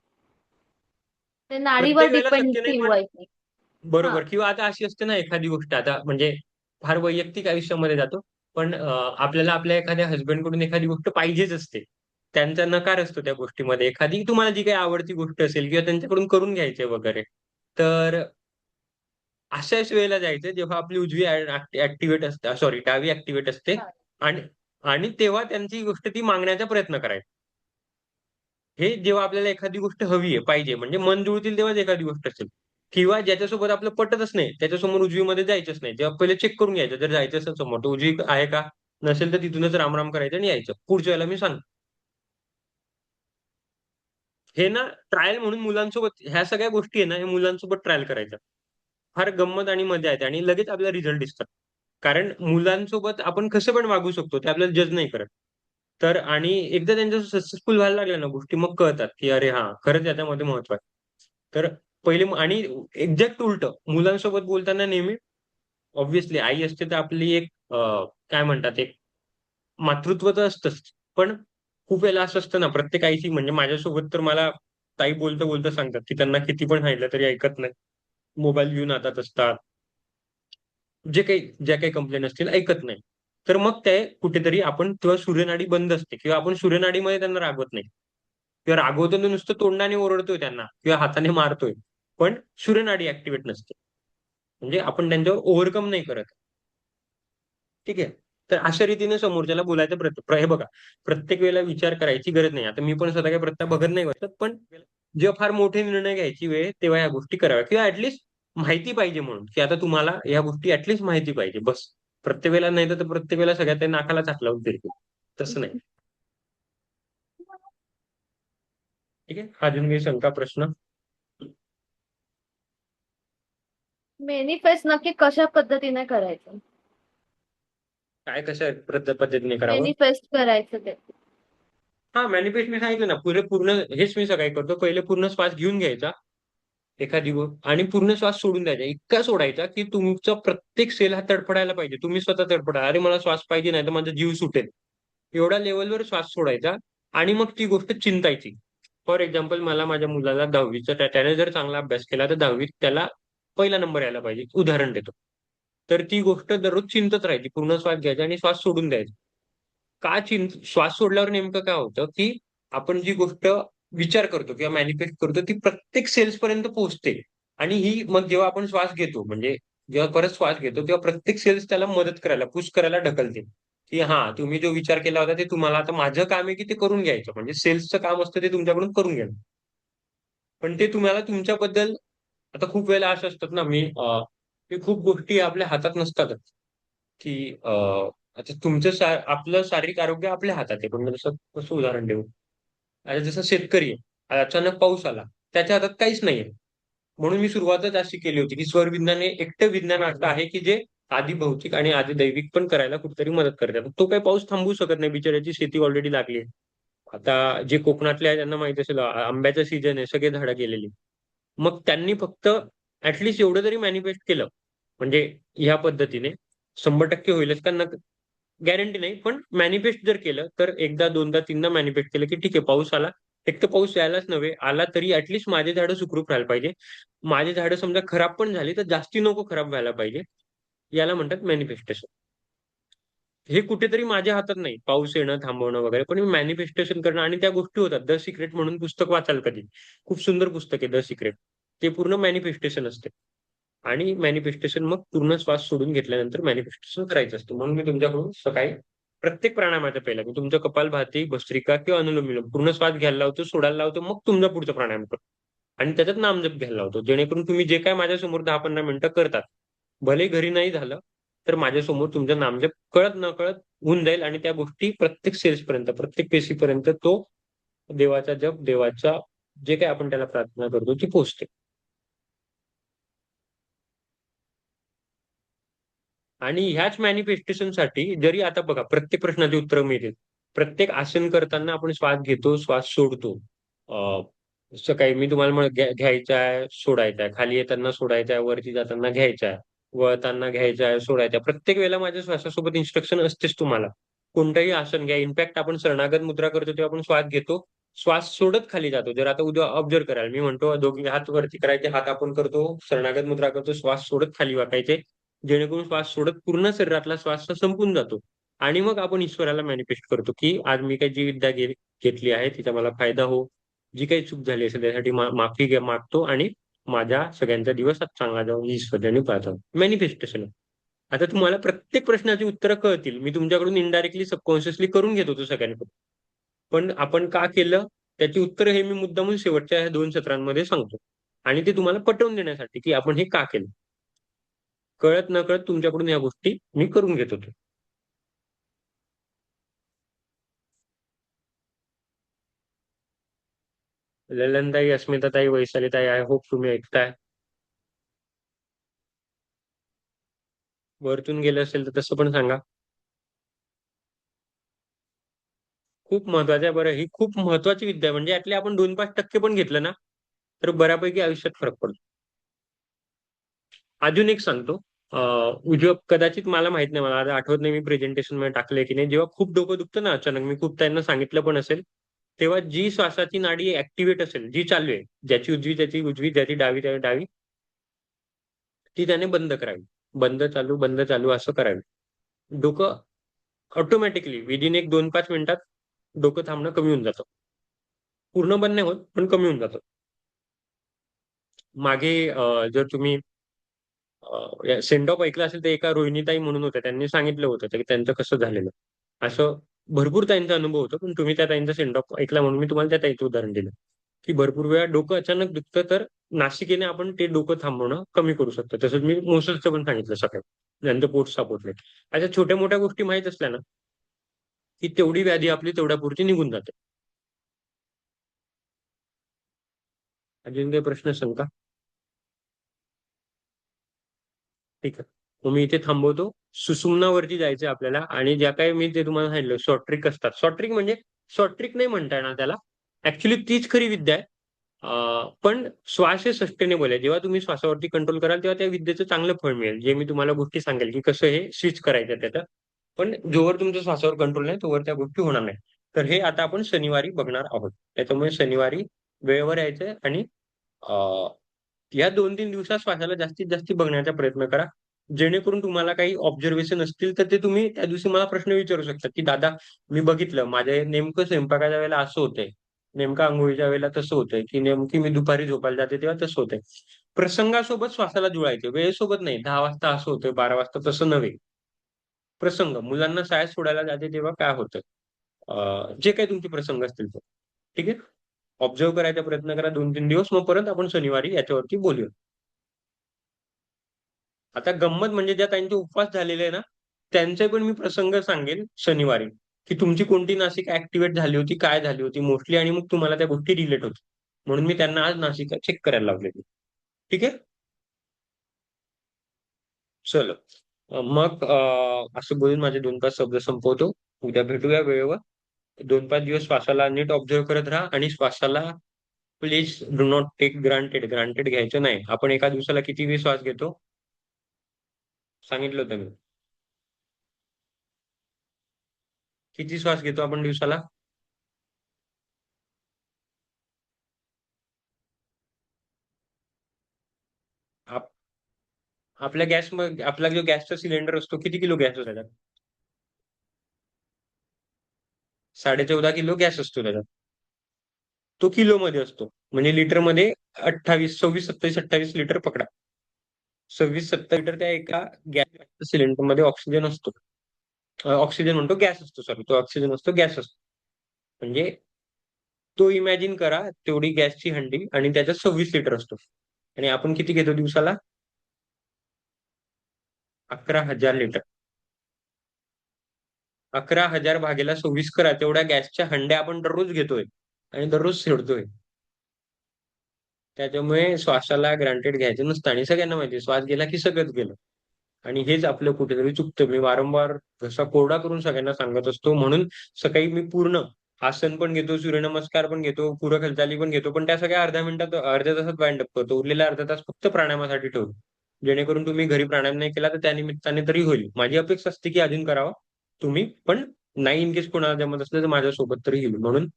A: ते नाडीवर
B: प्रत्येक वेळेला
A: डिपेंड
B: शक्य नाही, पण
A: ठेवायचं. हा.
B: बरोबर. किंवा आता अशी असते ना एखादी गोष्ट, आता म्हणजे फार वैयक्तिक आयुष्यामध्ये जातो, पण आपल्याला आपल्या एखाद्या हसबंड कडून एखादी गोष्ट पाहिजेच असते. त्यांचा नकार असतो त्या गोष्टीमध्ये. एखादी तुम्हाला जी काही आवडती गोष्ट असेल किंवा त्यांच्याकडून करून घ्यायचे वगैरे, तर अशाच वेळेला जायचं जेव्हा आपली उजवी ऍक्टिव्हेट असते, सॉरी डावी ऍक्टिव्हेट असते, आणि आणि तेव्हा त्यांची गोष्ट ती मागण्याचा प्रयत्न करायचा. हे जेव्हा आपल्याला एखादी गोष्ट हवी आहे, पाहिजे, म्हणजे मन जुळतील तेव्हाच एखादी गोष्ट असेल. किंवा ज्याच्यासोबत आपलं पटतच नाही त्याच्यासमोर उजवीमध्ये जायचंच नाही. जेव्हा पहिले चेक करून घ्यायचं, जर जायचं असेल समोर तर उजवी आहे का, नसेल तर तिथूनच रामराम करायचं आणि यायचं. पुढच्या वेळेला मी सांग. हे ना ट्रायल म्हणून मुलांसोबत ह्या सगळ्या गोष्टी आहे ना, हे मुलांसोबत ट्रायल करायच्या. फार गंमत आणि मजा येते आणि लगेच आपल्याला रिझल्ट दिसतात. कारण मुलांसोबत आपण कसं पण वागू शकतो, ते आपल्याला जज नाही करत. तर आणि एकदा त्यांच्या सक्सेसफुल व्हायला लागल्या ना गोष्टी, मग कळतात की अरे हा, खरंच याच्यामध्ये महत्व आहे. तर पहिले आणि एक्झॅक्ट उलटं मुलांसोबत बोलताना नेहमी ऑब्व्हियसली आई असते तर आपली एक काय म्हणतात, एक मातृत्व तर असतंच. पण खूप वेळेला असं असतं ना, प्रत्येक आईची, म्हणजे माझ्यासोबत तर मला ताई बोलता बोलता सांगतात की त्यांना किती पण सांगितलं तरी ऐकत नाही. मोबाईल घेऊन हातात असतात. ज्या काही कंप्लेंट असतील ऐकत नाही. तर मग ते कुठेतरी आपण तेव्हा सूर्यनाडी बंद असते किंवा आपण सूर्यनाडीमध्ये त्यांना रागवत नाही. किंवा रागवतो तर नुसतं तोंडाने ओरडतोय त्यांना किंवा हाताने मारतोय. पण सूर्यनाडी ऍक्टिव्हेट नसते. म्हणजे आपण त्यांच्यावर ओव्हरकम नाही करत. ठीक आहे. तर अशा रीतीने समोरच्याला बोलायचा प्रयत्न हे बघा, प्रत्येक वेळेला विचार करायची गरज नाही. आता मी पण स्वतः काही प्रत्ता बघत नाही बसत, पण जेव्हा फार मोठे निर्णय घ्यायची वेळ आहे, तेव्हा या गोष्टी कराव्या किंवा ऍटलीस्ट माहिती पाहिजे म्हणून, की आता तुम्हाला या गोष्टी ऍटलीस्ट माहिती पाहिजे बस. प्रत्येक वेळेला नाही तर प्रत्येक वेळेला सगळ्या ते नाकाला चाक लावून फिरतील. तसं नाही. ठीक आहे. अजून काही शंका, प्रश्न?
A: मेनिफेस्ट नक्की कशा पद्धतीने करायचं?
B: काय कशा पद्धतीने करावं?
A: मेनिफेस्ट करायचं ते.
B: हा, मॅनिफेस्ट मी सांगितलं ना, पूर्ण हेच मी सकाळी करतो. पहिले पूर्ण श्वास घेऊन घ्यायचा एखादी आणि पूर्ण श्वास सोडून द्यायचा. इतका सोडायचा की तुमचा प्रत्येक सेल हा तडफडायला पाहिजे. तुम्ही स्वतः तडफडा, अरे मला श्वास पाहिजे, नाही तर माझा जीव सुटेल. एवढ्या लेव्हलवर श्वास सोडायचा आणि मग ती गोष्ट चिंतायची. फॉर एक्झाम्पल, मला माझ्या मुलाला 10वीचा त्याने जर चांगला अभ्यास केला तर 10वीत त्याला पहिला नंबर यायला पाहिजे. उदाहरण देतो. तर ती गोष्ट दररोज चिंतत राहायची. पूर्ण श्वास घ्यायचा आणि श्वास सोडून द्यायचा. श्वास सोडल्यावर नेमकं काय होतं, की आपण जी गोष्ट विचार करतो किंवा मॅनिफेस्ट करतो ती प्रत्येक सेल्स पर्यंत पोहोचते. आणि ही मग जेव्हा आपण श्वास घेतो, म्हणजे जेव्हा परत श्वास घेतो तेव्हा प्रत्येक सेल्स त्याला मदत करायला, पुश करायला ढकलते. की हा, तुम्ही जो विचार केला होता ते तुम्हाला, आता माझं काम आहे की ते करून घ्यायचं. म्हणजे सेल्सचं काम असतं ते तुमच्याकडून करून घ्यायचं. पण ते तुम्हाला तुमच्याबद्दल, आता खूप वेळेला असं असतात ना, की खूप गोष्टी आपल्या हातात नसतातच. की आता आपलं शारीरिक आरोग्य आपल्या हातात आहे. पण जसं कसं उदाहरण देऊ? आता जसं शेतकरी आहे, अचानक पाऊस आला, त्याच्या हातात काहीच नाहीये. म्हणून मी सुरुवातच अशी केली होती, की स्वर विज्ञान हे एकटं विज्ञान असं आहे, की जे आधी भौतिक आणि आधी दैविक पण करायला कुठेतरी मदत करतात. तो काही पाऊस थांबवू शकत नाही, बिचाऱ्याची शेती ऑलरेडी लागली आहे. आता जे कोकणातले आहे त्यांना माहित असेल, आंब्याचा सीझन आहे, सगळे झाडं गेलेली. मग त्यांनी फक्त ऍटलीस्ट एवढं तरी मॅनिफेस्ट केलं, म्हणजे ह्या पद्धतीने 100% होईलच का, गॅरंटी नाही, पण मॅनिफेस्ट जर केलं तर एकदा, दोनदा, तीनदा मॅनिफेस्ट केलं, की ठीक आहे पाऊस आला. एक तर पाऊस यायलाच नव्हे, आला तरी ऍटलीस्ट माझे झाडं सुखरूप राहायला पाहिजे. माझी झाडं समजा खराब पण झाली तर जास्ती नको खराब व्हायला पाहिजे. याला म्हणतात मॅनिफेस्टेशन. हे कुठेतरी माझ्या हातात नाही, पाऊस येणं थांबवणं वगैरे, पण मी मॅनिफेस्टेशन करणं आणि त्या गोष्टी होतात. द सिक्रेट म्हणून पुस्तक वाचाल कधी. खूप सुंदर पुस्तक आहे द सिक्रेट. ते पूर्ण मॅनिफेस्टेशन असते. आणि मॅनिफेस्टेशन मग पूर्ण श्वास सोडून घेतल्यानंतर मॅनिफेस्टेशन करायचं असतं. म्हणून मी तुमच्याकडून सकाळी प्रत्येक प्राणायामाच्या पहिला मी तुमचं कपालभाती, भस्त्रिका किंवा अनुलोम विलोम पूर्ण श्वास घ्यायला लावतो, सोडायला लावतो, मग तुमचा पुढचा प्राणायाम करतो. आणि त्याच्यात नामजप घ्यायला लावतो, जेणेकरून तुम्ही जे काय माझ्यासमोर 10-15 मिनिटं करतात, भले घरी नाही झालं तर माझ्यासमोर तुमचं नामजप कळत न कळत होऊन जाईल आणि त्या गोष्टी प्रत्येक सेल्स पर्यंत, प्रत्येक पेशीपर्यंत तो देवाचा जप, देवाचा जे काही आपण त्याला प्रार्थना करतो ती पोहोचते. आणि ह्याच मॅनिफेस्टेशनसाठी जरी आता बघा प्रत्येक प्रश्नाची उत्तरं मिळतील. प्रत्येक आसन करताना आपण श्वास घेतो, श्वास सोडतो. सकाळी मी तुम्हाला घ्यायचा आहे, सोडायचा आहे. खाली येताना सोडायचा आहे, वरती जाताना घ्यायचा आहे. वळताना घ्यायचा आहे, सोडायचा आहे. प्रत्येक वेळेला माझ्या श्वासासोबत इन्स्ट्रक्शन असतेच तुम्हाला. कोणतंही आसन घ्या. इनफॅक्ट आपण शरणागत मुद्रा करतो तेव्हा आपण श्वास घेतो, श्वास सोडत खाली जातो. जर आता उद्या ऑब्झर्व्ह कराल, मी म्हणतो दोघी हात वरती करायचे, हात आपण करतो, शरणागत मुद्रा करतो, श्वास सोडत खाली वाकायचे. जेणेकरून श्वास सोडत पूर्ण शरीरातला श्वास संपून जातो. आणि मग आपण ईश्वराला मॅनिफेस्ट करतो, की आज मी काही जी विद्या घेतली आहे तिचा मला फायदा हो. जी काही चूक झाली असेल त्यासाठी माफी मागतो आणि माझ्या सगळ्यांचा दिवस आज चांगला जाऊन ही ईश्वराने पाहतो. मॅनिफेस्टेशन. आता तुम्हाला प्रत्येक प्रश्नाची उत्तरं कळतील. मी तुमच्याकडून इनडायरेक्टली सबकॉन्शियसली करून घेत होतो सगळ्यांकडून. पण आपण का केलं त्याची उत्तरं हे मी मुद्दामून शेवटच्या ह्या 2 सत्रांमध्ये सांगतो. आणि ते तुम्हाला पटवून देण्यासाठी, की आपण हे का केलं. कळत नकळत तुमच्याकडून या गोष्टी मी करून घेत होतो. ललनताई, अस्मिताताई, वैशालीताई, आय होप तुम्ही ऐकताय. वरतून गेलं असेल तर तसं पण सांगा. खूप महत्वाचं आहे बरं, ही खूप महत्वाची विद्या आहे. म्हणजे यातले आपण 2-5% पण घेतलं ना तर बऱ्यापैकी आयुष्यात फरक पडतो. अजून एक सांगतो. कदाचित मला माहित नाही, मला आता आठवत नाही मी प्रेझेंटेशन मध्ये टाकलंय की नाही. जेव्हा खूप डोकं दुखतं ना अचानक, मी खूप त्यांना सांगितलं पण असेल, तेव्हा जी श्वासाची नाडी ऍक्टिव्हेट असेल, जी चालू आहे, ज्याची उजवी त्याची उजवी, ज्याची डावी त्याची डावी, ती त्याने बंद करावी. बंद चालू असं करावी. डोकं ऑटोमॅटिकली विदिन एक 2-5 मिनिटात डोकं थांबणं कमी होऊन जातं. पूर्ण बंद नाही होत, पण कमी होऊन जातं. मागे जर तुम्ही सेंड ऑफ ऐकलं असेल तर एका रोहिणीताई म्हणून होत्या, त्यांनी सांगितलं होतं की त्यांचं कसं झालेलं. असं भरपूर ताईंचा अनुभव होता, पण तुम्ही त्या ताईंचा सेंड ऑफ ऐकला म्हणून मी तुम्हाला त्या ताईचं उदाहरण दिलं, की भरपूर वेळा डोकं अचानक दुखतं तर नासिकेने आपण ते डोकं थांबवणं कमी करू शकतो. तसंच मी मोसलचं पण सांगितलं सकाळी, ज्यांचं पोट साफ होत नाही. अशा छोट्या मोठ्या गोष्टी माहीत असल्या ना, की तेवढी व्याधी आपली तेवढ्यापुरती निघून जाते. अजून काही प्रश्न, शंका? ठीक आहे. मग मी इथे थांबवतो. सुषुम्नावरती जायचंय आपल्याला आणि ज्या काही मी ते तुम्हाला सांगितलं शॉर्ट ट्रिक असतात. शॉर्ट ट्रिक म्हणजे शॉर्ट ट्रिक नाही म्हणता येणार त्याला. ऍक्च्युली तीच खरी विद्या आहे. पण श्वास हे सस्टेनेबल आहे. जेव्हा तुम्ही श्वासावरती कंट्रोल कराल तेव्हा त्या विद्येचं चांगलं फळ मिळेल. जे मी तुम्हाला गोष्टी सांगेल की कसं हे स्विच करायचं त्याचं. पण जोवर तुमच्या श्वासावर कंट्रोल नाही तोवर त्या गोष्टी होणार नाही. तर हे आता आपण शनिवारी बघणार आहोत. त्याच्यामुळे शनिवारी वेळेवर यायचंय आणि या 2-3 दिवसात श्वासाला जास्तीत जास्त बघण्याचा प्रयत्न करा. जेणेकरून तुम्हाला काही ऑब्झर्वेशन असतील तर ते तुम्ही त्या दिवशी मला प्रश्न विचारू शकता, की दादा मी बघितलं माझ्या नेमकं स्वयंपाकाच्या वेळेला असं होतंय, नेमकं अंघोळीच्या वेळेला तसं होतंय, की नेमकी मी दुपारी झोपायला जाते तेव्हा तसं होतंय. प्रसंगासोबत श्वासाला जुळायचं, वेळेसोबत नाही. 10 वाजता असं होतंय, 12 वाजता तसं नव्हे. प्रसंग मुलांना शाळेत सोडायला जाते तेव्हा काय होतं, जे काही तुमचे प्रसंग असतील ते. ठीक आहे. ऑब्झर्व्ह करायचा प्रयत्न करा 2-3 दिवस, मग परत आपण शनिवारी याच्यावरती बोलूया. आता गंमत म्हणजे ज्या ताईंचे उपवास झालेले आहे ना, त्यांचे पण मी प्रसंग सांगेन शनिवारी, की तुमची कोणती नासिका ऍक्टिव्हेट झाली होती, काय झाली होती मोस्टली, आणि मग तुम्हाला त्या गोष्टी रिलेट होतील. म्हणून मी त्यांना आज नासिका चेक करायला लावलेली. ठीक आहे. चलो. मग असं बोलून माझे 2-5 शब्द संपवतो. उद्या भेटूया वेळेवर. 2-5 दिवस श्वासाला नीट ऑब्झर्व्ह करत राहा आणि श्वासाला please do not take granted. Granted घ्यायचं नाही. आपण एका दिवसाला किती वेळ श्वास घेतो सांगितलं होतं मी. किती श्वास घेतो आपण दिवसाला? आप- आपल्या आपला जो गॅसचा सिलेंडर असतो किती किलो गॅस असतो त्याच्यात? 14.5 किलो गॅस असतो त्याच्यात. तो किलो मध्ये असतो म्हणजे लिटर मध्ये 28, 26, 27, 28 लिटर पकडा. 26-27 लिटर त्या एका गॅस सिलेंडर मध्ये ऑक्सिजन असतो. ऑक्सिजन म्हणतो, गॅस असतो, सॉरी, तो ऑक्सिजन असतो, गॅस असतो. म्हणजे तो इमॅजिन करा, तेवढी गॅसची हंडी आणि त्याच्यात 26 लिटर असतो. आणि आपण किती घेतो दिवसाला? 11,000 लिटर. 11,000 भागेला 26 करा, तेवढ्या गॅसच्या हंड्या आपण दररोज घेतोय आणि दररोज सोडतोय. त्याच्यामुळे श्वासाला ग्रांटेड घ्यायचं नसतं आणि सगळ्यांना माहिती श्वास गेला की सगळंच गेलं. आणि हेच आपलं कुठेतरी चुकतं. मी वारंवार घसा कोरडा करून सगळ्यांना सांगत असतो. म्हणून सकाळी मी पूर्ण आसन पण घेतो, सूर्यनमस्कार पण घेतो, पूरक हालचाली पण घेतो, पण त्या सगळ्या अर्ध्या तासात वाइंड अप करतो. उरलेला अर्धा तास फक्त प्राणायामासाठी ठेवतो. जेणेकरून तुम्ही घरी प्राणायाम नाही केला तर त्यानिमित्ताने तरी होईल. माझी अपेक्षा असते की अजून करावं तुम्ही, पण नाही इन केस कोणाला जमत असलं तर माझ्यासोबत तरी येईल. म्हणून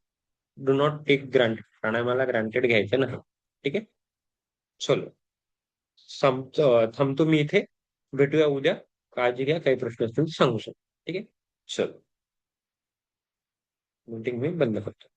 B: डू नॉट टेक ग्रांटेड, प्राणायामाला ग्रांटेड घ्यायचं नाही. ठीक आहे, चलो थांबतो मी इथे. भेटूया उद्या. काळजी घ्या, काही प्रश्न असतील तर सांगू शकतो. ठीक आहे, चलो मीटिंग मी बंद करतो.